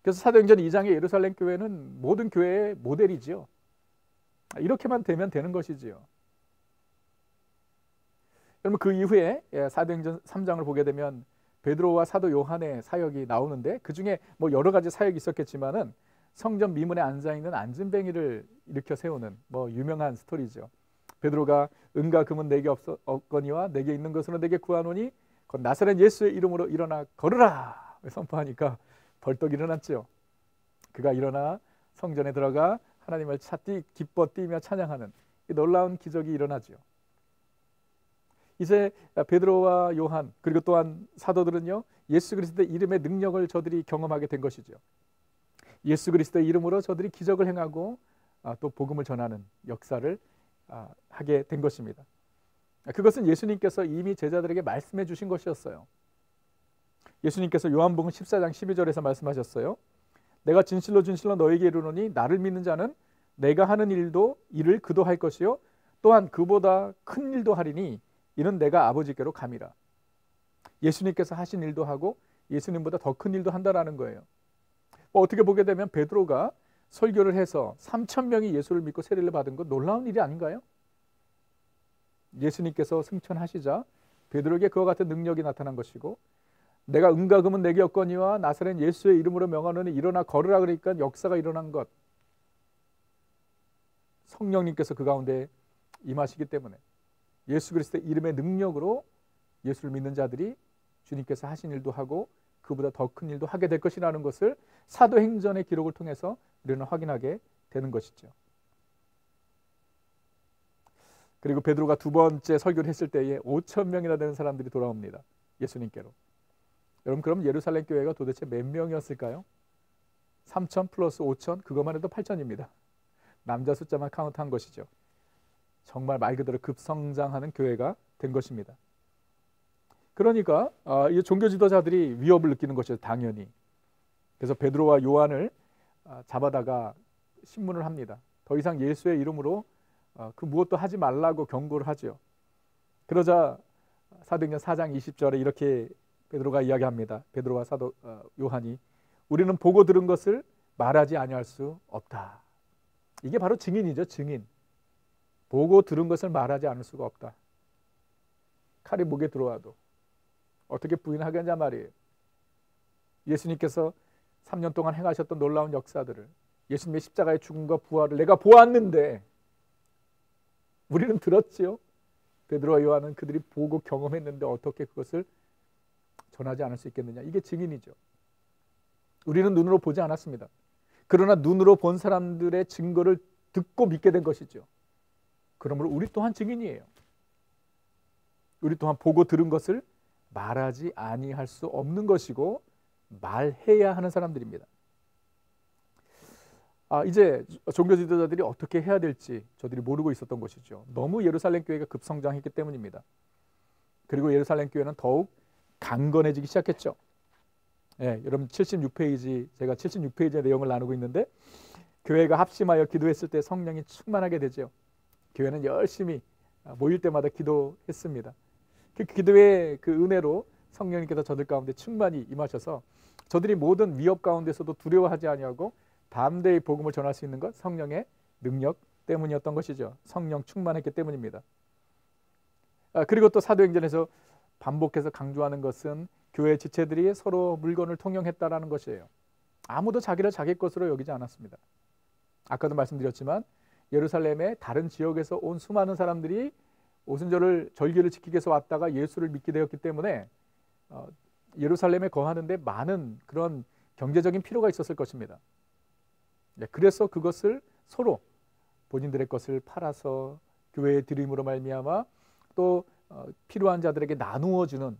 그래서 사도행전 2장의 예루살렘 교회는 모든 교회의 모델이지요. 이렇게만 되면 되는 것이지요. 여러분, 그 이후에 사도행전 3장을 보게 되면 베드로와 사도 요한의 사역이 나오는데, 그 중에 여러 가지 사역이 있었겠지만은 성전 미문에 앉아있는 안진뱅이를 일으켜 세우는 유명한 스토리죠. 베드로가 은과 금은 내게 없거니와 내게 있는 것으로 내게 구하노니 곧 나사렛 예수의 이름으로 일어나 걸으라 선포하니까 벌떡 일어났죠. 그가 일어나 성전에 들어가 하나님을 기뻐 뛰며 찬양하는 이 놀라운 기적이 일어나죠. 이제 베드로와 요한 그리고 또한 사도들은요, 예수 그리스도의 이름의 능력을 저들이 경험하게 된 것이죠. 예수 그리스도의 이름으로 저들이 기적을 행하고 또 복음을 전하는 역사를 하게 된 것입니다. 그것은 예수님께서 이미 제자들에게 말씀해 주신 것이었어요. 예수님께서 요한복음 14장 12절에서 말씀하셨어요. 내가 진실로 진실로 너에게 이르노니 나를 믿는 자는 내가 하는 일을 그도 할 것이요 또한 그보다 큰 일도 하리니 이는 내가 아버지께로 감이라. 예수님께서 하신 일도 하고 예수님보다 더 큰 일도 한다라는 거예요. 어떻게 보게 되면 베드로가 설교를 해서 3,000명이 예수를 믿고 세례를 받은 건 놀라운 일이 아닌가요? 예수님께서 승천하시자 베드로에게 그와 같은 능력이 나타난 것이고, 내가 은과 금은 내게 없거니와 나사렛 예수의 이름으로 명하노니 일어나 걸으라 그러니까 역사가 일어난 것, 성령님께서 그 가운데 임하시기 때문에 예수 그리스도의 이름의 능력으로 예수를 믿는 자들이 주님께서 하신 일도 하고 그보다 더 큰 일도 하게 될 것이라는 것을 사도행전의 기록을 통해서 우리는 확인하게 되는 것이죠. 그리고 베드로가 두 번째 설교를 했을 때에 5천 명이나 되는 사람들이 돌아옵니다. 예수님께로. 여러분, 그럼 예루살렘 교회가 도대체 몇 명이었을까요? 3천 플러스 5천, 그것만 해도 8천입니다. 남자 숫자만 카운트한 것이죠. 정말 말 그대로 급성장하는 교회가 된 것입니다. 그러니까 이 종교 지도자들이 위협을 느끼는 것이죠. 당연히. 그래서 베드로와 요한을 잡아다가 신문을 합니다. 더 이상 예수의 이름으로 그 무엇도 하지 말라고 경고를 하죠. 그러자 사도행전 4장 20절에 이렇게 베드로가 이야기합니다. 베드로와 사도 요한이 우리는 보고 들은 것을 말하지 아니할 수 없다. 이게 바로 증인이죠. 증인. 보고 들은 것을 말하지 않을 수가 없다. 칼이 목에 들어와도 어떻게 부인하겠냐 말이에요. 예수님께서 3년 동안 행하셨던 놀라운 역사들을, 예수님의 십자가의 죽음과 부활을 내가 보았는데 우리는 들었지요. 베드로와 요한은 그들이 보고 경험했는데 어떻게 그것을 전하지 않을 수 있겠느냐. 이게 증인이죠. 우리는 눈으로 보지 않았습니다. 그러나 눈으로 본 사람들의 증거를 듣고 믿게 된 것이죠. 그러므로 우리 또한 증인이에요. 우리 또한 보고 들은 것을 말하지 아니할 수 없는 것이고 말해야 하는 사람들입니다. 이제 종교 지도자들이 어떻게 해야 될지 저들이 모르고 있었던 것이죠. 너무 예루살렘 교회가 급성장했기 때문입니다. 그리고 예루살렘 교회는 더욱 강건해지기 시작했죠. 예, 여러분 76페이지, 제가 76페이지의 내용을 나누고 있는데, 교회가 합심하여 기도했을 때 성령이 충만하게 되죠. 교회는 열심히 모일 때마다 기도했습니다. 그 기도의 그 은혜로 성령님께서 저들 가운데 충만히 임하셔서 저들이 모든 위협 가운데서도 두려워하지 아니하고 담대히 복음을 전할 수 있는 것, 성령의 능력 때문이었던 것이죠. 성령 충만했기 때문입니다. 그리고 또 사도행전에서 반복해서 강조하는 것은 교회 지체들이 서로 물건을 통용했다라는 것이에요. 아무도 자기를 자기 것으로 여기지 않았습니다. 아까도 말씀드렸지만 예루살렘의 다른 지역에서 온 수많은 사람들이 오순절을 절기를 지키기 위해서 왔다가 예수를 믿게 되었기 때문에 예루살렘에 거하는데 많은 그런 경제적인 필요가 있었을 것입니다. 그래서 그것을 서로 본인들의 것을 팔아서 교회에 드림으로 말미암아 또 필요한 자들에게 나누어 주는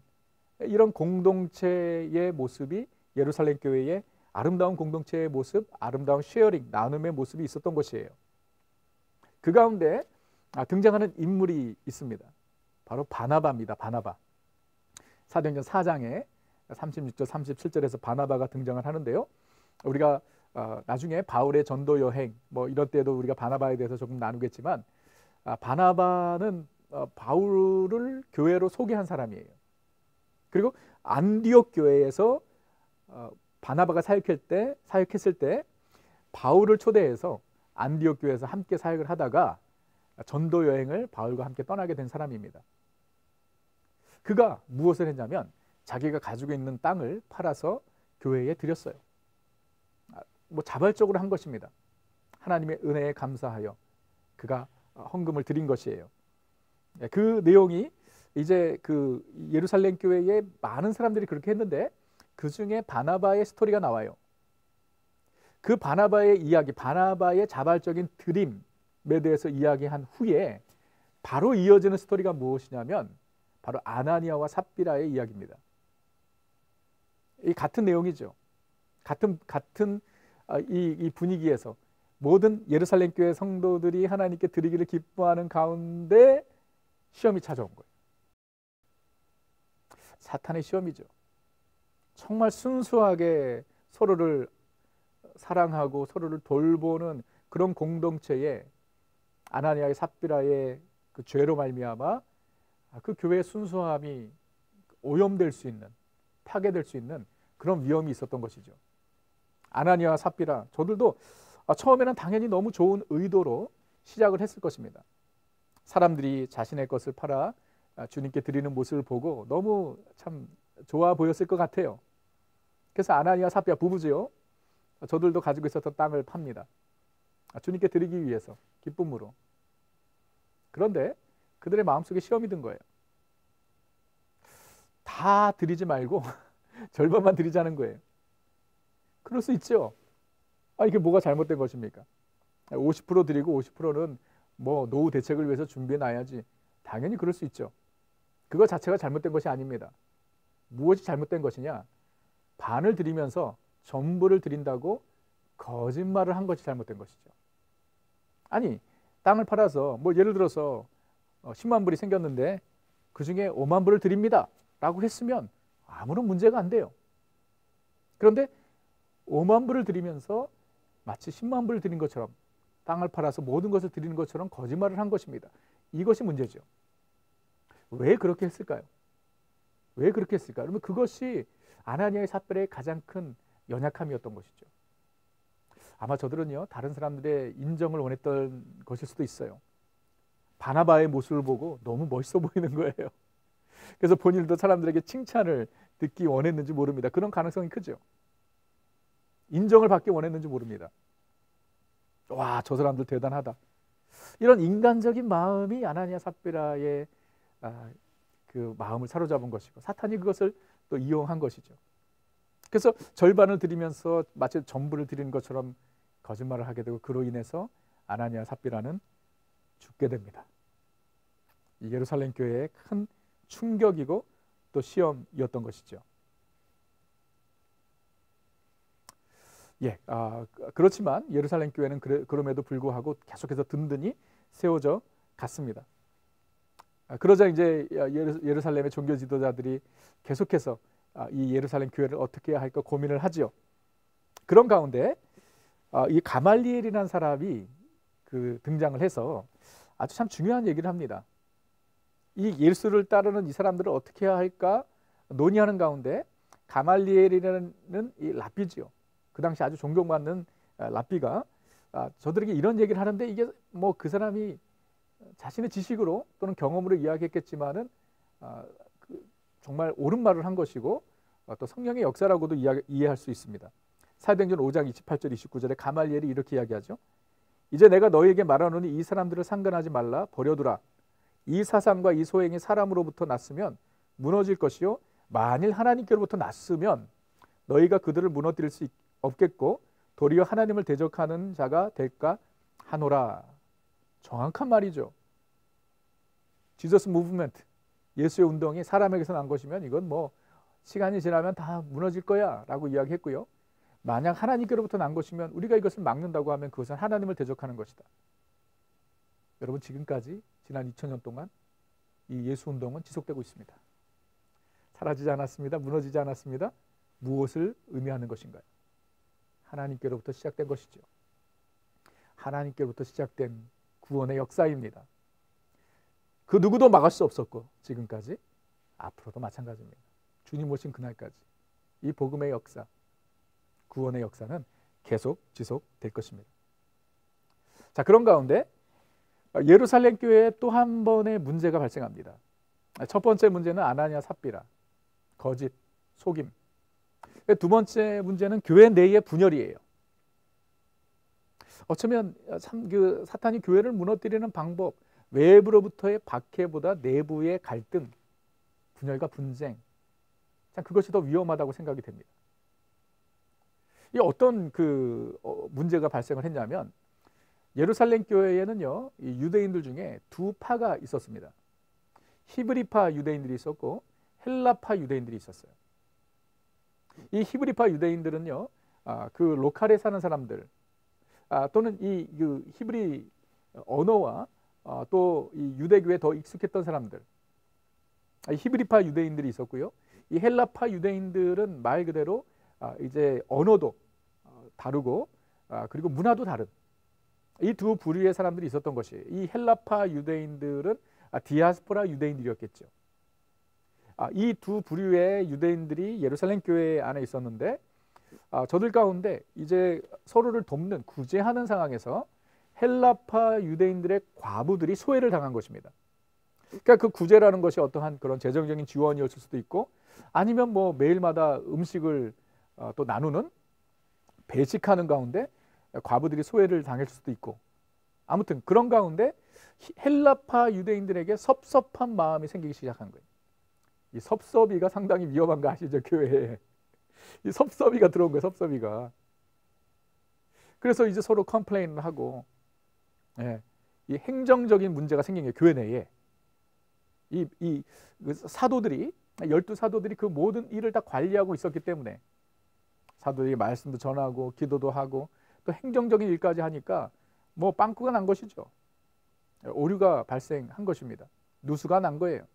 이런 공동체의 모습이 예루살렘 교회의 아름다운 공동체의 모습, 아름다운 쉐어링, 나눔의 모습이 있었던 것이에요. 그 가운데 등장하는 인물이 있습니다. 바로 바나바입니다. 바나바. 사도행전 4장에 36절, 37절에서 바나바가 등장을 하는데요. 우리가 나중에 바울의 전도 여행 이런 때도 우리가 바나바에 대해서 조금 나누겠지만, 바나바는 바울을 교회로 소개한 사람이에요. 그리고 안디옥 교회에서 바나바가 사역했을 때 바울을 초대해서 안디옥 교회에서 함께 사역을 하다가 전도 여행을 바울과 함께 떠나게 된 사람입니다. 그가 무엇을 했냐면 자기가 가지고 있는 땅을 팔아서 교회에 드렸어요. 자발적으로 한 것입니다. 하나님의 은혜에 감사하여 그가 헌금을 드린 것이에요. 그 내용이 이제 그 예루살렘 교회에 많은 사람들이 그렇게 했는데 그 중에 바나바의 스토리가 나와요. 그 바나바의 이야기, 바나바의 자발적인 드림에 대해서 이야기한 후에 바로 이어지는 스토리가 무엇이냐면 바로 아나니아와 삽비라의 이야기입니다. 이 같은 내용이죠. 같은 이 분위기에서 모든 예루살렘 교회 성도들이 하나님께 드리기를 기뻐하는 가운데 시험이 찾아온 거예요. 사탄의 시험이죠. 정말 순수하게 서로를 사랑하고 서로를 돌보는 그런 공동체에 아나니아의 삽비라의 그 죄로 말미암아 그 교회의 순수함이 오염될 수 있는, 파괴될 수 있는 그런 위험이 있었던 것이죠. 아나니아와 삽비라, 저들도 처음에는 당연히 너무 좋은 의도로 시작을 했을 것입니다. 사람들이 자신의 것을 팔아 주님께 드리는 모습을 보고 너무 참 좋아 보였을 것 같아요. 그래서 아나니아 삽비라 부부지요. 저들도 가지고 있었던 땅을 팝니다. 주님께 드리기 위해서 기쁨으로. 그런데 그들의 마음속에 시험이 든 거예요. 다 드리지 말고 절반만 드리자는 거예요. 그럴 수 있죠. 이게 뭐가 잘못된 것입니까? 50% 드리고 50%는 뭐 노후 대책을 위해서 준비해 놔야지. 당연히 그럴 수 있죠. 그거 자체가 잘못된 것이 아닙니다. 무엇이 잘못된 것이냐? 반을 드리면서 전부를 드린다고 거짓말을 한 것이 잘못된 것이죠. 아니, 땅을 팔아서 뭐 예를 들어서 10만 불이 생겼는데 그중에 5만 불을 드립니다 라고 했으면 아무런 문제가 안 돼요. 그런데 5만 불을 드리면서 마치 10만 불을 드린 것처럼, 땅을 팔아서 모든 것을 드리는 것처럼 거짓말을 한 것입니다. 이것이 문제죠. 왜 그렇게 했을까요? 왜 그렇게 했을까? 그러면 그것이 아나니아의 삿발의 가장 큰 연약함이었던 것이죠. 아마 저들은요, 다른 사람들의 인정을 원했던 것일 수도 있어요. 바나바의 모습을 보고 너무 멋있어 보이는 거예요. 그래서 본인도 사람들에게 칭찬을 듣기 원했는지 모릅니다. 그런 가능성이 크죠. 인정을 받기 원했는지 모릅니다. 와, 저 사람들 대단하다. 이런 인간적인 마음이 아나니아 삽비라의 그 마음을 사로잡은 것이고, 사탄이 그것을 또 이용한 것이죠. 그래서 절반을 드리면서 마치 전부를 드리는 것처럼 거짓말을 하게 되고, 그로 인해서 아나니아 삽비라는 죽게 됩니다. 이 예루살렘 교회의 큰 충격이고 또 시험이었던 것이죠. 그렇지만 예루살렘 교회는 그럼에도 불구하고 계속해서 든든히 세워져 갔습니다. 그러자 이제 예루살렘의 종교 지도자들이 계속해서 이 예루살렘 교회를 어떻게 해야 할까 고민을 하지요. 그런 가운데 이 가말리엘이라는 사람이 등장을 해서 아주 참 중요한 얘기를 합니다. 이 예수를 따르는 이 사람들을 어떻게 해야 할까 논의하는 가운데 가말리엘이라는 이 랍비지요. 그 당시 아주 존경받는 랍비가 저들에게 이런 얘기를 하는데, 이게 뭐 그 사람이 자신의 지식으로 또는 경험으로 이야기했겠지만은 정말 옳은 말을 한 것이고 또 성령의 역사라고도 이해할 수 있습니다. 사도행전 5장 28절 29절에 가말리엘이 이렇게 이야기하죠. 이제 내가 너희에게 말하노니 이 사람들을 상관하지 말라, 버려두라. 이 사상과 이 소행이 사람으로부터 났으면 무너질 것이요, 만일 하나님께로부터 났으면 너희가 그들을 무너뜨릴 수 없겠고 도리어 하나님을 대적하는 자가 될까 하노라. 정확한 말이죠. 지저스 무브먼트, 예수의 운동이 사람에게서 난 것이면 이건 뭐 시간이 지나면 다 무너질 거야 라고 이야기했고요. 만약 하나님께로부터 난 것이면 우리가 이것을 막는다고 하면 그것은 하나님을 대적하는 것이다. 여러분, 지금까지 지난 2000년 동안 이 예수 운동은 지속되고 있습니다. 사라지지 않았습니다. 무너지지 않았습니다. 무엇을 의미하는 것인가요? 하나님께로부터 시작된 것이죠. 하나님께로부터 시작된 구원의 역사입니다. 그 누구도 막을 수 없었고 지금까지 앞으로도 마찬가지입니다. 주님 오신 그날까지 이 복음의 역사, 구원의 역사는 계속 지속될 것입니다. 자, 그런 가운데 예루살렘 교회에 또 한 번의 문제가 발생합니다. 첫 번째 문제는 아나니아 삽비라, 거짓, 속임. 두 번째 문제는 교회 내의 분열이에요. 어쩌면 참 사탄이 교회를 무너뜨리는 방법, 외부로부터의 박해보다 내부의 갈등, 분열과 분쟁, 참 그것이 더 위험하다고 생각이 됩니다. 이 어떤 문제가 발생을 했냐면, 예루살렘 교회에는요, 이 유대인들 중에 두 파가 있었습니다. 히브리파 유대인들이 있었고 헬라파 유대인들이 있었어요. 이 히브리파 유대인들은요, 그 로컬에 사는 사람들, 또는 이 히브리 언어와 또 이 유대교에 더 익숙했던 사람들, 히브리파 유대인들이 있었고요. 이 헬라파 유대인들은 말 그대로 이제 언어도 다르고 그리고 문화도 다른 이 두 부류의 사람들이 있었던 것이에요. 이 헬라파 유대인들은 디아스포라 유대인들이었겠죠. 이 두 부류의 유대인들이 예루살렘 교회 안에 있었는데, 저들 가운데 이제 서로를 돕는, 구제하는 상황에서 헬라파 유대인들의 과부들이 소외를 당한 것입니다. 그러니까 그 구제라는 것이 어떠한 그런 재정적인 지원이었을 수도 있고, 아니면 뭐 매일마다 음식을 또 나누는, 배식하는 가운데 과부들이 소외를 당할 수도 있고, 아무튼 그런 가운데 헬라파 유대인들에게 섭섭한 마음이 생기기 시작한 거예요. 이 섭섭이가 상당히 위험한 거 아시죠? 교회에. 이 섭섭이가 들어온 거예요. 섭섭이가. 그래서 이제 서로 컴플레인을 하고, 예, 이 행정적인 문제가 생긴 게 교회 내에 이 사도들이 12사도들이 그 모든 일을 다 관리하고 있었기 때문에 사도들이 말씀도 전하고 기도도 하고 또 행정적인 일까지 하니까 뭐 빵꾸가 난 것이죠. 오류가 발생한 것입니다. 누수가 난 거예요.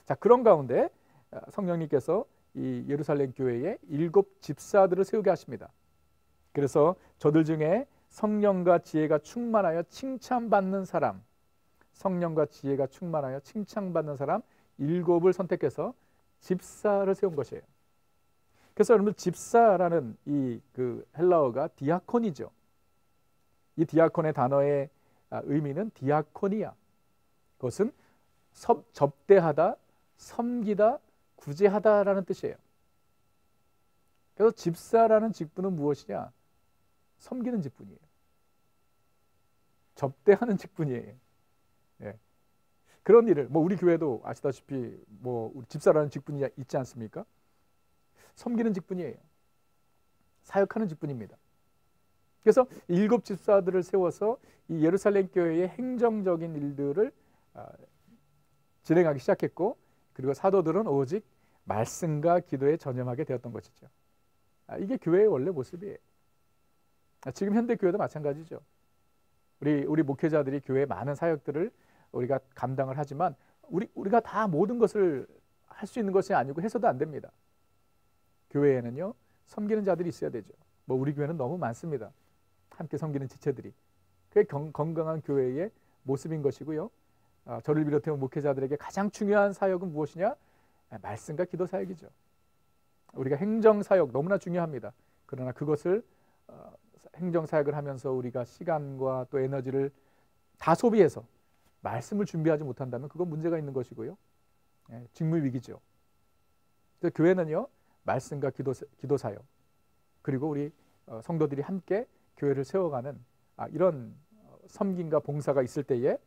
자, 그런 가운데 성령님께서 이 예루살렘 교회에 7 집사들을 세우게 하십니다. 그래서 저들 중에 성령과 지혜가 충만하여 칭찬받는 사람, 성령과 지혜가 충만하여 칭찬받는 사람 7을 선택해서 집사를 세운 것이에요. 그래서 여러분, 집사라는 이 그 헬라어가 디아콘이죠. 이 디아콘의 단어의 의미는 디아코니아. 그것은 접대하다, 섬기다, 구제하다라는 뜻이에요. 그래서 집사라는 직분은 무엇이냐? 섬기는 직분이에요. 접대하는 직분이에요. 예. 그런 일을 뭐 우리 교회도 아시다시피 뭐 우리 집사라는 직분이 있지 않습니까? 섬기는 직분이에요. 사역하는 직분입니다. 그래서 7 집사들을 세워서 이 예루살렘 교회의 행정적인 일들을 진행하기 시작했고, 그리고 사도들은 오직 말씀과 기도에 전념하게 되었던 것이죠. 이게 교회의 원래 모습이에요. 지금 현대 교회도 마찬가지죠. 우리 목회자들이 교회의 많은 사역들을 우리가 감당을 하지만 우리가 다 모든 것을 할 수 있는 것이 아니고 해서도 안 됩니다. 교회에는요, 섬기는 자들이 있어야 되죠. 뭐 우리 교회는 너무 많습니다. 함께 섬기는 지체들이. 그게 건강한 교회의 모습인 것이고요. 저를 비롯해 목회자들에게 가장 중요한 사역은 무엇이냐? 말씀과 기도 사역이죠. 우리가 행정 사역 너무나 중요합니다. 그러나 그것을 행정 사역을 하면서 우리가 시간과 또 에너지를 다 소비해서 말씀을 준비하지 못한다면 그건 문제가 있는 것이고요. 직무 위기죠. 그래서 교회는요, 말씀과 기도 사역, 그리고 우리 성도들이 함께 교회를 세워가는 이런 섬김과 봉사가 있을 때에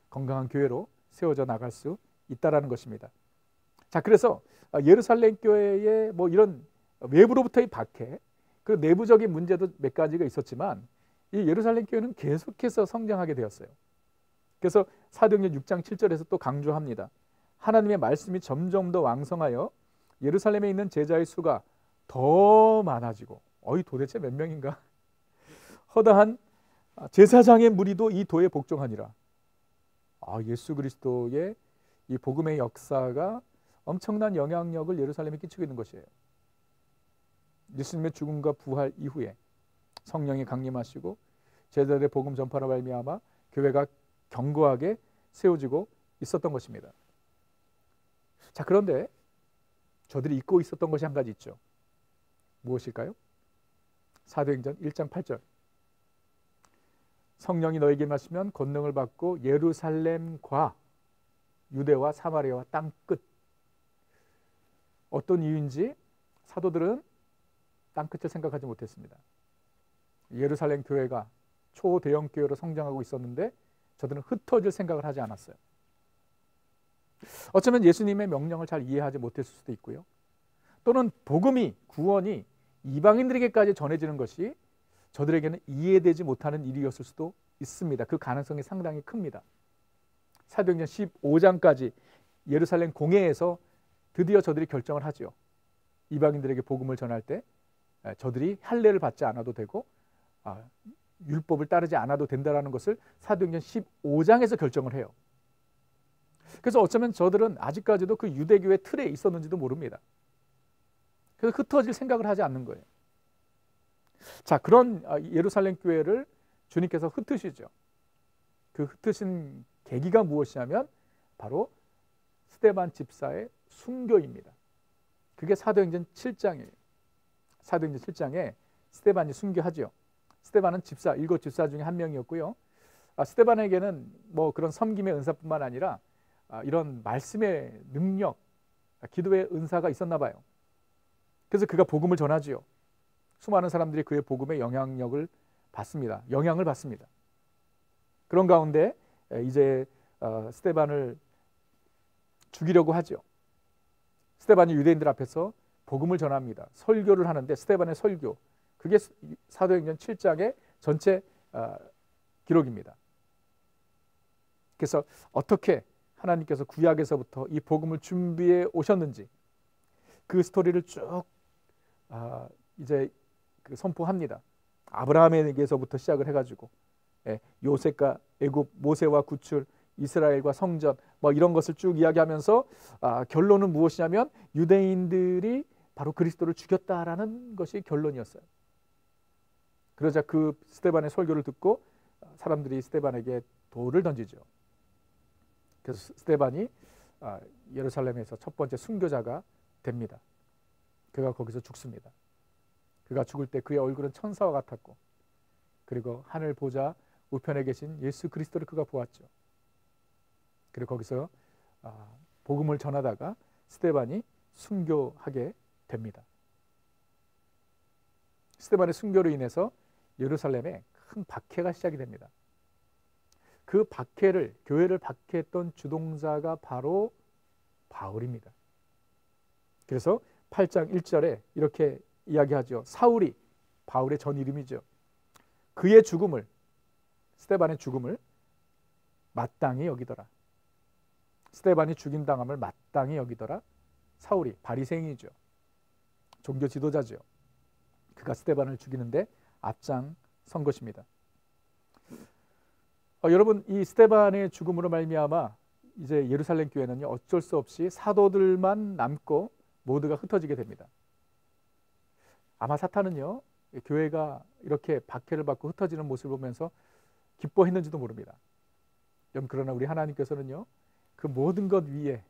건강한 교회로 세워져 나갈 수 있다라는 것입니다. 자, 그래서 예루살렘 교회의 뭐 이런 외부로부터의 박해, 그 내부적인 문제도 몇 가지가 있었지만 이 예루살렘 교회는 계속해서 성장하게 되었어요. 그래서 사도행전 6장 7절에서 또 강조합니다. 하나님의 말씀이 점점 더 왕성하여 예루살렘에 있는 제자의 수가 더 많아지고, 도대체 몇 명인가? 허다한 제사장의 무리도 이 도에 복종하니라. 예수 그리스도의 이 복음의 역사가 엄청난 영향력을 예루살렘에 끼치고 있는 것이에요. 예수님의 죽음과 부활 이후에 성령이 강림하시고 제자들의 복음 전파로 말미암아 교회가 견고하게 세워지고 있었던 것입니다. 자, 그런데 저들이 잊고 있었던 것이 한 가지 있죠. 무엇일까요? 사도행전 1장 8절. 성령이 너에게 임하시면 권능을 받고 예루살렘과 유대와 사마리아와 땅 끝. 어떤 이유인지 사도들은 땅 끝을 생각하지 못했습니다. 예루살렘 교회가 초대형 교회로 성장하고 있었는데 저들은 흩어질 생각을 하지 않았어요. 어쩌면 예수님의 명령을 잘 이해하지 못했을 수도 있고요. 또는 복음이, 구원이 이방인들에게까지 전해지는 것이 저들에게는 이해되지 못하는 일이었을 수도 있습니다. 그 가능성이 상당히 큽니다. 사도행전 15장까지 예루살렘 공회에서 드디어 저들이 결정을 하죠. 이방인들에게 복음을 전할 때 저들이 할례를 받지 않아도 되고 율법을 따르지 않아도 된다는 것을 사도행전 15장에서 결정을 해요. 그래서 어쩌면 저들은 아직까지도 그 유대교의 틀에 있었는지도 모릅니다. 그래서 흩어질 생각을 하지 않는 거예요. 자, 그런 예루살렘 교회를 주님께서 흩으시죠. 그 흩으신 계기가 무엇이냐면 바로 스데반 집사의 순교입니다. 그게 사도행전 7장이에요. 사도행전 7장에 스데반이 순교하죠. 스데반은 집사, 7 집사 중에 한 명이었고요. 스데반에게는 뭐 그런 섬김의 은사뿐만 아니라 이런 말씀의 능력, 기도의 은사가 있었나 봐요. 그래서 그가 복음을 전하지요. 수많은 사람들이 그의 복음에 영향을 받습니다. 그런 가운데 이제 스데반을 죽이려고 하죠. 스데반이 유대인들 앞에서 복음을 전합니다. 설교를 하는데 스데반의 설교, 그게 사도행전 7장의 전체 기록입니다. 그래서 어떻게 하나님께서 구약에서부터 이 복음을 준비해 오셨는지 그 스토리를 쭉 이제 선포합니다. 아브라함에게서부터 시작을 해가지고 요셉과 애굽, 모세와 구출, 이스라엘과 성전 뭐 이런 것을 쭉 이야기하면서 결론은 무엇이냐면 유대인들이 바로 그리스도를 죽였다라는 것이 결론이었어요. 그러자 그 스데반의 설교를 듣고 사람들이 스데반에게 돌을 던지죠. 그래서 스데반이 예루살렘에서 첫 번째 순교자가 됩니다. 그가 거기서 죽습니다. 그가 죽을 때 그의 얼굴은 천사와 같았고, 그리고 하늘 보좌 우편에 계신 예수 그리스도를 그가 보았죠. 그리고 거기서 복음을 전하다가 스데반이 순교하게 됩니다. 스데반의 순교로 인해서 예루살렘에 큰 박해가 시작이 됩니다. 그 박해를, 교회를 박해했던 주동자가 바로 바울입니다. 그래서 8장 1절에 이렇게 이야기하죠. 사울이, 바울의 전 이름이죠. 그의 죽음을, 스데반의 죽음을 마땅히 여기더라. 스데반이 죽임당함을 마땅히 여기더라. 사울이, 바리새인이죠. 종교 지도자죠. 그가 스데반을 죽이는데 앞장선 것입니다. 여러분, 이 스데반의 죽음으로 말미암아 이제 예루살렘 교회는요, 어쩔 수 없이 사도들만 남고 모두가 흩어지게 됩니다. 아마 사탄은요, 교회가 이렇게 박해를 받고 흩어지는 모습을 보면서 기뻐했는지도 모릅니다. 그러나 우리 하나님께서는요, 그 모든 것 위에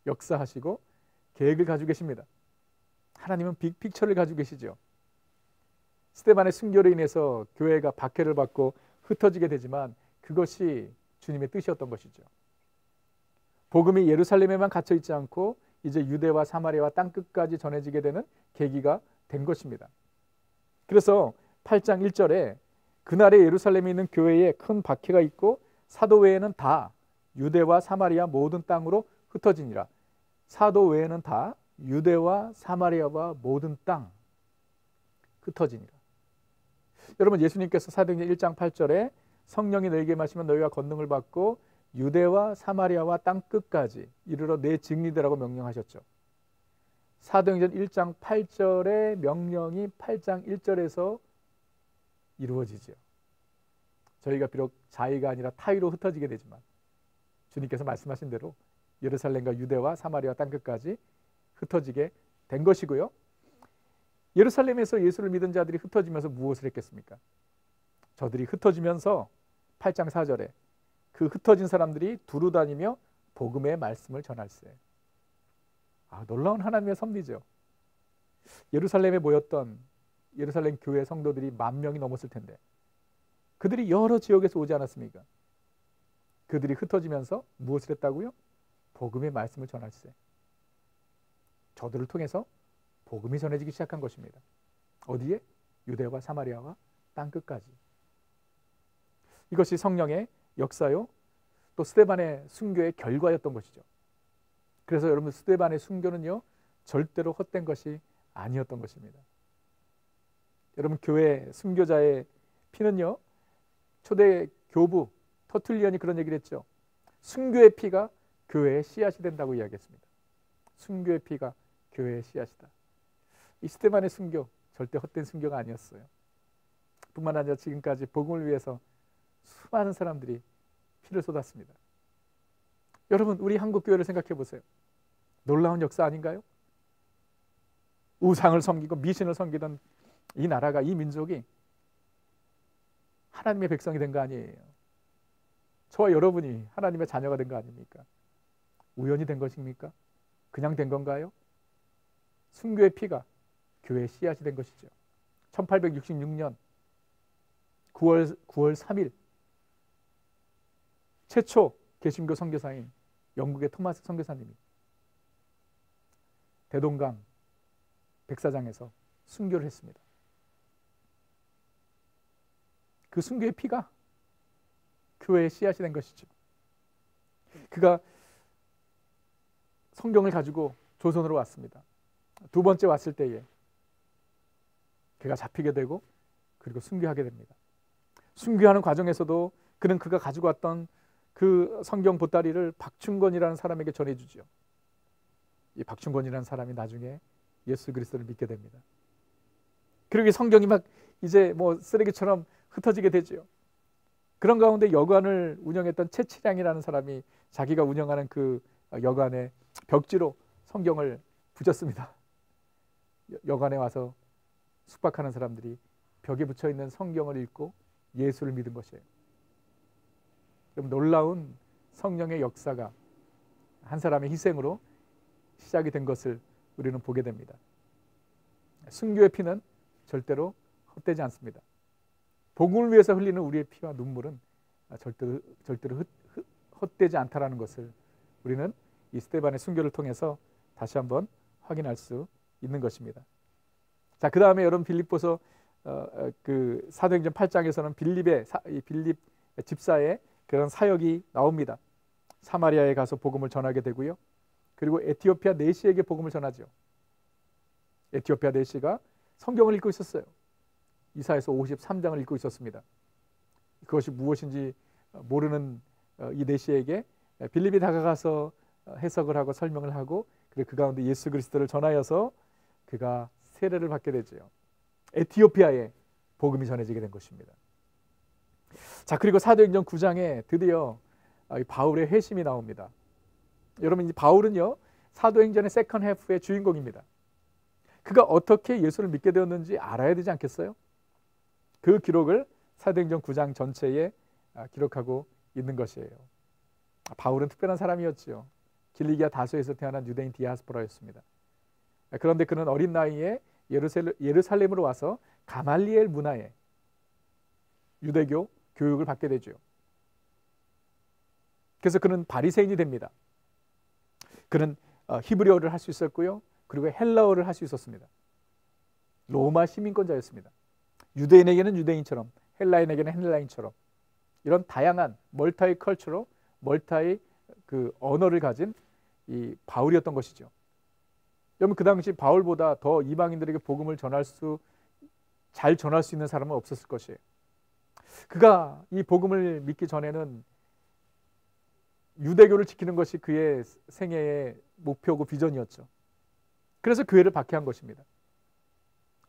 역사하시고 계획을 가지고 계십니다. 하나님은 빅픽처를 가지고 계시죠. 스데반의 순교로 인해서 교회가 박해를 받고 흩어지게 되지만 그것이 주님의 뜻이었던 것이죠. 복음이 예루살렘에만 갇혀 있지 않고 이제 유대와 사마리아와 땅끝까지 전해지게 되는 계기가 된 것입니다. 그래서 8장 1절에 그날에 예루살렘에 있는 교회에 큰 박해가 있고 사도 외에는 다 유대와 사마리아 모든 땅으로 흩어지니라. 사도 외에는 다 유대와 사마리아와 모든 땅 흩어지니라. 여러분, 예수님께서 사도행전 1장 8절에 성령이 너희에게 임하시면 너희가 권능을 받고 유대와 사마리아와 땅끝까지 이르러 내 증인이라고 명령하셨죠. 사도행전 1장 8절의 명령이 8장 1절에서 이루어지죠. 저희가 비록 자의가 아니라 타의로 흩어지게 되지만 주님께서 말씀하신 대로 예루살렘과 유대와 사마리아 땅끝까지 흩어지게 된 것이고요. 예루살렘에서 예수를 믿은 자들이 흩어지면서 무엇을 했겠습니까? 저들이 흩어지면서 8장 4절에 그 흩어진 사람들이 두루 다니며 복음의 말씀을 전할세. 놀라운 하나님의 섭리죠. 예루살렘에 모였던 예루살렘 교회 성도들이 10,000명이 넘었을 텐데 그들이 여러 지역에서 오지 않았습니까? 그들이 흩어지면서 무엇을 했다고요? 복음의 말씀을 전할세. 저들을 통해서 복음이 전해지기 시작한 것입니다. 어디에? 유대와 사마리아와 땅끝까지. 이것이 성령의 역사요, 또 스데반의 순교의 결과였던 것이죠. 그래서 여러분, 스데반의 순교는요, 절대로 헛된 것이 아니었던 것입니다. 여러분, 교회 순교자의 피는요, 초대 교부 터툴리언이 그런 얘기를 했죠. 순교의 피가 교회의 씨앗이 된다고 이야기했습니다. 순교의 피가 교회의 씨앗이다. 이 스데반의 순교, 절대 헛된 순교가 아니었어요. 뿐만 아니라 지금까지 복음을 위해서 수많은 사람들이 피를 쏟았습니다. 여러분, 우리 한국 교회를 생각해 보세요. 놀라운 역사 아닌가요? 우상을 섬기고 미신을 섬기던 이 나라가, 이 민족이 하나님의 백성이 된 거 아니에요. 저와 여러분이 하나님의 자녀가 된 거 아닙니까? 우연히 된 것입니까? 그냥 된 건가요? 순교의 피가 교회의 씨앗이 된 것이죠. 1866년 9월 3일 최초 개신교 선교사인 영국의 토마스 선교사님이 대동강 백사장에서 순교를 했습니다. 그 순교의 피가 교회의 씨앗이 된 것이죠. 그가 성경을 가지고 조선으로 왔습니다. 두 번째 왔을 때에 그가 잡히게 되고 그리고 순교하게 됩니다. 순교하는 과정에서도 그는 그가 가지고 왔던 그 성경 보따리를 박충건이라는 사람에게 전해주죠. 이 박충건이라는 사람이 나중에 예수 그리스도를 믿게 됩니다. 그리고 이 성경이 막 이제 뭐 쓰레기처럼 흩어지게 되죠. 그런 가운데 여관을 운영했던 채치량이라는 사람이 자기가 운영하는 그 여관에 벽지로 성경을 붙였습니다. 여관에 와서 숙박하는 사람들이 벽에 붙여 있는 성경을 읽고 예수를 믿은 것이에요. 좀 놀라운 성령의 역사가 한 사람의 희생으로 시작이 된 것을 우리는 보게 됩니다. 순교의 피는 절대로 헛되지 않습니다. 복음을 위해서 흘리는 우리의 피와 눈물은 절대로 헛되지 않다라는 것을 우리는 이 스데반의 순교를 통해서 다시 한번 확인할 수 있는 것입니다. 자, 그 다음에 여러분 빌립보서 그 사도행전 8장에서는 빌립 집사의 그런 사역이 나옵니다. 사마리아에 가서 복음을 전하게 되고요. 그리고 에티오피아 내시에게 복음을 전하죠. 에티오피아 내시가 성경을 읽고 있었어요. 이사야서 53장을 읽고 있었습니다. 그것이 무엇인지 모르는 이 내시에게 빌립이 다가가서 해석을 하고 설명을 하고 그리고 그 가운데 예수 그리스도를 전하여서 그가 세례를 받게 되죠. 에티오피아에 복음이 전해지게 된 것입니다. 자, 그리고 사도행전 9장에 드디어 바울의 회심이 나옵니다. 여러분, 이 바울은요 사도행전의 세컨 해프의 주인공입니다. 그가 어떻게 예수를 믿게 되었는지 알아야 되지 않겠어요? 그 기록을 사도행전 9장 전체에 기록하고 있는 것이에요. 바울은 특별한 사람이었죠. 길리기아 다소에서 태어난 유대인 디아스포라였습니다. 그런데 그는 어린 나이에 예루살렘으로 와서 가말리엘 문화에 유대교 교육을 받게 되죠. 그래서 그는 바리새인이 됩니다. 그는 히브리어를 할 수 있었고요. 그리고 헬라어를 할 수 있었습니다. 로마 시민권자였습니다. 유대인에게는 유대인처럼, 헬라인에게는 헬라인처럼 이런 다양한 멀타이 컬처로 멀타이 그 언어를 가진 이 바울이었던 것이죠. 여러분, 그 당시 바울보다 더 이방인들에게 복음을 잘 전할 수 있는 사람은 없었을 것이에요. 그가 이 복음을 믿기 전에는 유대교를 지키는 것이 그의 생애의 목표고 비전이었죠. 그래서 교회를 박해한 것입니다.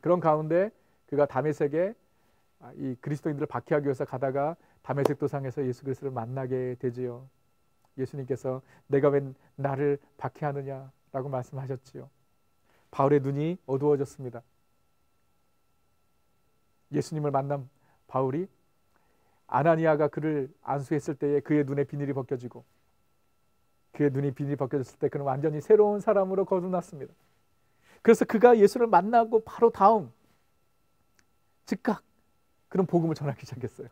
그런 가운데 그가 다메섹에 이 그리스도인들을 박해하기 위해서 가다가 다메섹 도상에서 예수 그리스도를 만나게 되지요. 예수님께서 내가 왜 나를 박해하느냐라고 말씀하셨지요. 바울의 눈이 어두워졌습니다. 예수님을 만난 바울이 아나니아가 그를 안수했을 때에 그의 눈에 비닐이 벗겨지고 그의 눈이 비닐이 벗겨졌을 때 그는 완전히 새로운 사람으로 거듭났습니다. 그래서 그가 예수를 만나고 바로 다음 즉각 그는 복음을 전하기 시작했어요.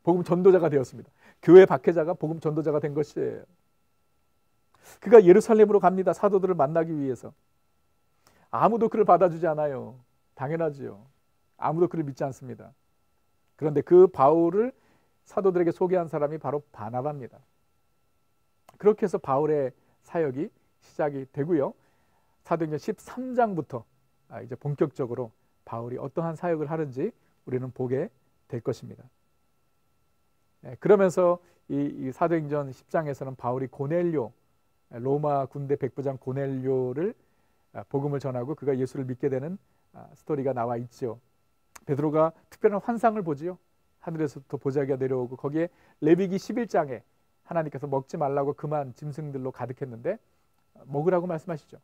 복음 전도자가 되었습니다. 교회 박해자가 복음 전도자가 된 것이에요. 그가 예루살렘으로 갑니다. 사도들을 만나기 위해서. 아무도 그를 받아주지 않아요. 당연하지요. 아무도 그를 믿지 않습니다. 그런데 그 바울을 사도들에게 소개한 사람이 바로 바나바입니다. 그렇게 해서 바울의 사역이 시작이 되고요. 사도행전 13장부터 이제 본격적으로 바울이 어떠한 사역을 하는지 우리는 보게 될 것입니다. 그러면서 이 사도행전 10장에서는 바울이 고넬료, 로마 군대 백부장 고넬료를 복음을 전하고 그가 예수를 믿게 되는 스토리가 나와 있죠. 베드로가 특별한 환상을 보지요. 하늘에서부터 보자기가 내려오고 거기에 레위기 11장에 하나님께서 먹지 말라고 그만 짐승들로 가득했는데 먹으라고 말씀하시죠.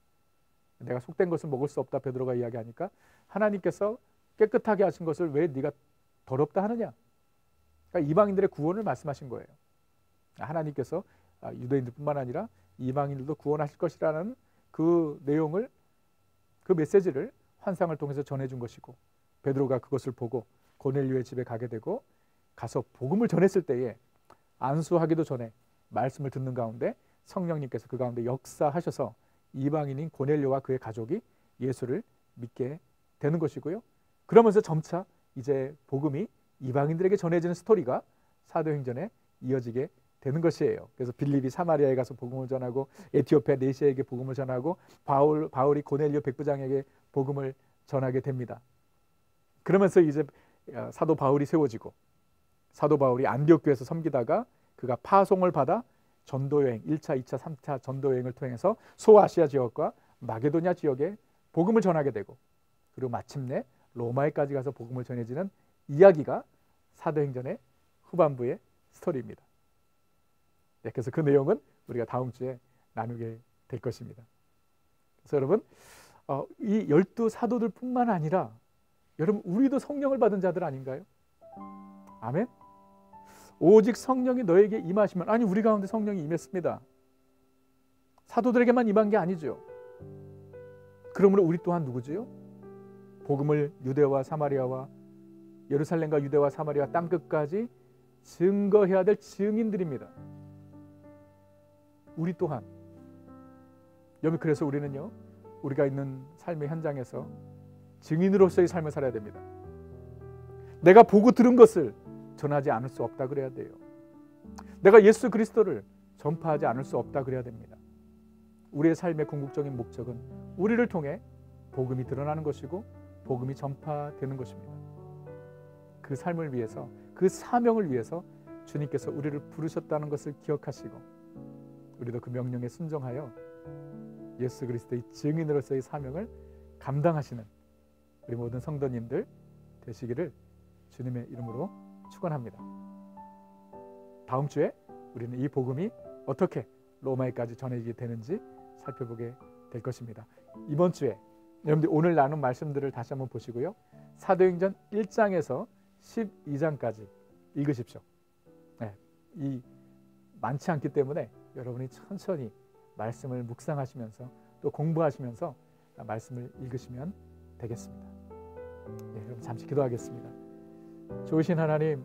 내가 속된 것을 먹을 수 없다 베드로가 이야기하니까 하나님께서 깨끗하게 하신 것을 왜 네가 더럽다 하느냐. 그러니까 이방인들의 구원을 말씀하신 거예요. 하나님께서 유대인들뿐만 아니라 이방인들도 구원하실 것이라는 그 내용을, 그 메시지를 환상을 통해서 전해준 것이고 베드로가 그것을 보고 고넬료의 집에 가게 되고 가서 복음을 전했을 때에 안수하기도 전에 말씀을 듣는 가운데 성령님께서 그 가운데 역사하셔서 이방인인 고넬료와 그의 가족이 예수를 믿게 되는 것이고요. 그러면서 점차 이제 복음이 이방인들에게 전해지는 스토리가 사도행전에 이어지게 되는 것이에요. 그래서 빌립이 사마리아에 가서 복음을 전하고 에티오피아 네시아에게 복음을 전하고 바울이 고넬료 백부장에게 복음을 전하게 됩니다. 그러면서 이제 사도 바울이 세워지고 사도 바울이 안디옥 교회에서 섬기다가 그가 파송을 받아 전도여행 1차, 2차, 3차 전도여행을 통해서 소아시아 지역과 마게도냐 지역에 복음을 전하게 되고 그리고 마침내 로마에까지 가서 복음을 전해지는 이야기가 사도행전의 후반부의 스토리입니다. 네, 그래서 그 내용은 우리가 다음 주에 나누게 될 것입니다. 그래서 여러분 이 12사도들 뿐만 아니라 여러분 우리도 성령을 받은 자들 아닌가요? 아멘. 오직 성령이 너에게 임하시면, 아니 우리 가운데 성령이 임했습니다. 사도들에게만 임한 게 아니죠. 그러므로 우리 또한 누구지요? 복음을 유대와 사마리아와 예루살렘과 유대와 사마리아 땅끝까지 증거해야 될 증인들입니다. 우리 또한 여러분, 그래서 우리는요, 우리가 있는 삶의 현장에서 증인으로서의 삶을 살아야 됩니다. 내가 보고 들은 것을 전하지 않을 수 없다 그래야 돼요. 내가 예수 그리스도를 전파하지 않을 수 없다 그래야 됩니다. 우리의 삶의 궁극적인 목적은 우리를 통해 복음이 드러나는 것이고 복음이 전파되는 것입니다. 그 삶을 위해서, 그 사명을 위해서 주님께서 우리를 부르셨다는 것을 기억하시고 우리도 그 명령에 순종하여 예수 그리스도의 증인으로서의 사명을 감당하시는 우리 모든 성도님들 되시기를 주님의 이름으로 축원합니다. 다음 주에 우리는 이 복음이 어떻게 로마에까지 전해지게 되는지 살펴보게 될 것입니다. 이번 주에 여러분들 오늘 나눈 말씀들을 다시 한번 보시고요, 사도행전 1장에서 12장까지 읽으십시오. 네, 이 많지 않기 때문에 여러분이 천천히 말씀을 묵상하시면서 또 공부하시면서 말씀을 읽으시면 되겠습니다. 네, 여러분 잠시 기도하겠습니다. 좋으신 하나님,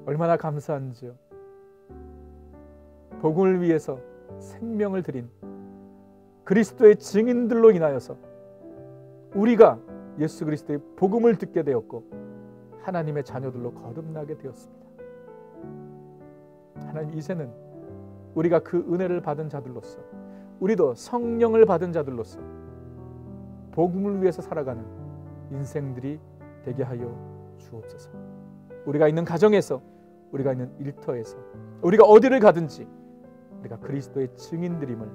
얼마나 감사한지요. 복음을 위해서 생명을 드린 그리스도의 증인들로 인하여서 우리가 예수 그리스도의 복음을 듣게 되었고 하나님의 자녀들로 거듭나게 되었습니다. 하나님, 이제는 우리가 그 은혜를 받은 자들로서, 우리도 성령을 받은 자들로서 복음을 위해서 살아가는 인생들이 되게 하여 주옵소서. 우리가 있는 가정에서, 우리가 있는 일터에서, 우리가 어디를 가든지 우리가 그리스도의 증인들임을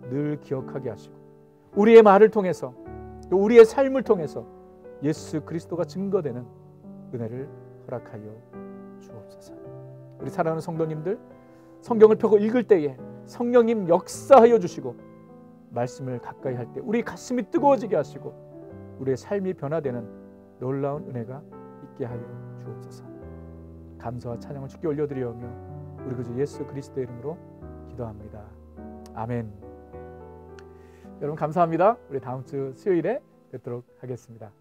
늘 기억하게 하시고 우리의 말을 통해서, 또 우리의 삶을 통해서 예수 그리스도가 증거되는 은혜를 허락하여 주옵소서. 우리 사랑하는 성도님들, 성경을 펴고 읽을 때에 성령님 역사하여 주시고 말씀을 가까이 할 때 우리 가슴이 뜨거워지게 하시고 우리의 삶이 변화되는 놀라운 은혜가 있게 하여 주옵소서. 감사와 찬양을 주께 올려드리오며 우리 구주 예수 그리스도의 이름으로 기도합니다. 아멘. 여러분 감사합니다. 우리 다음 주 수요일에 뵙도록 하겠습니다.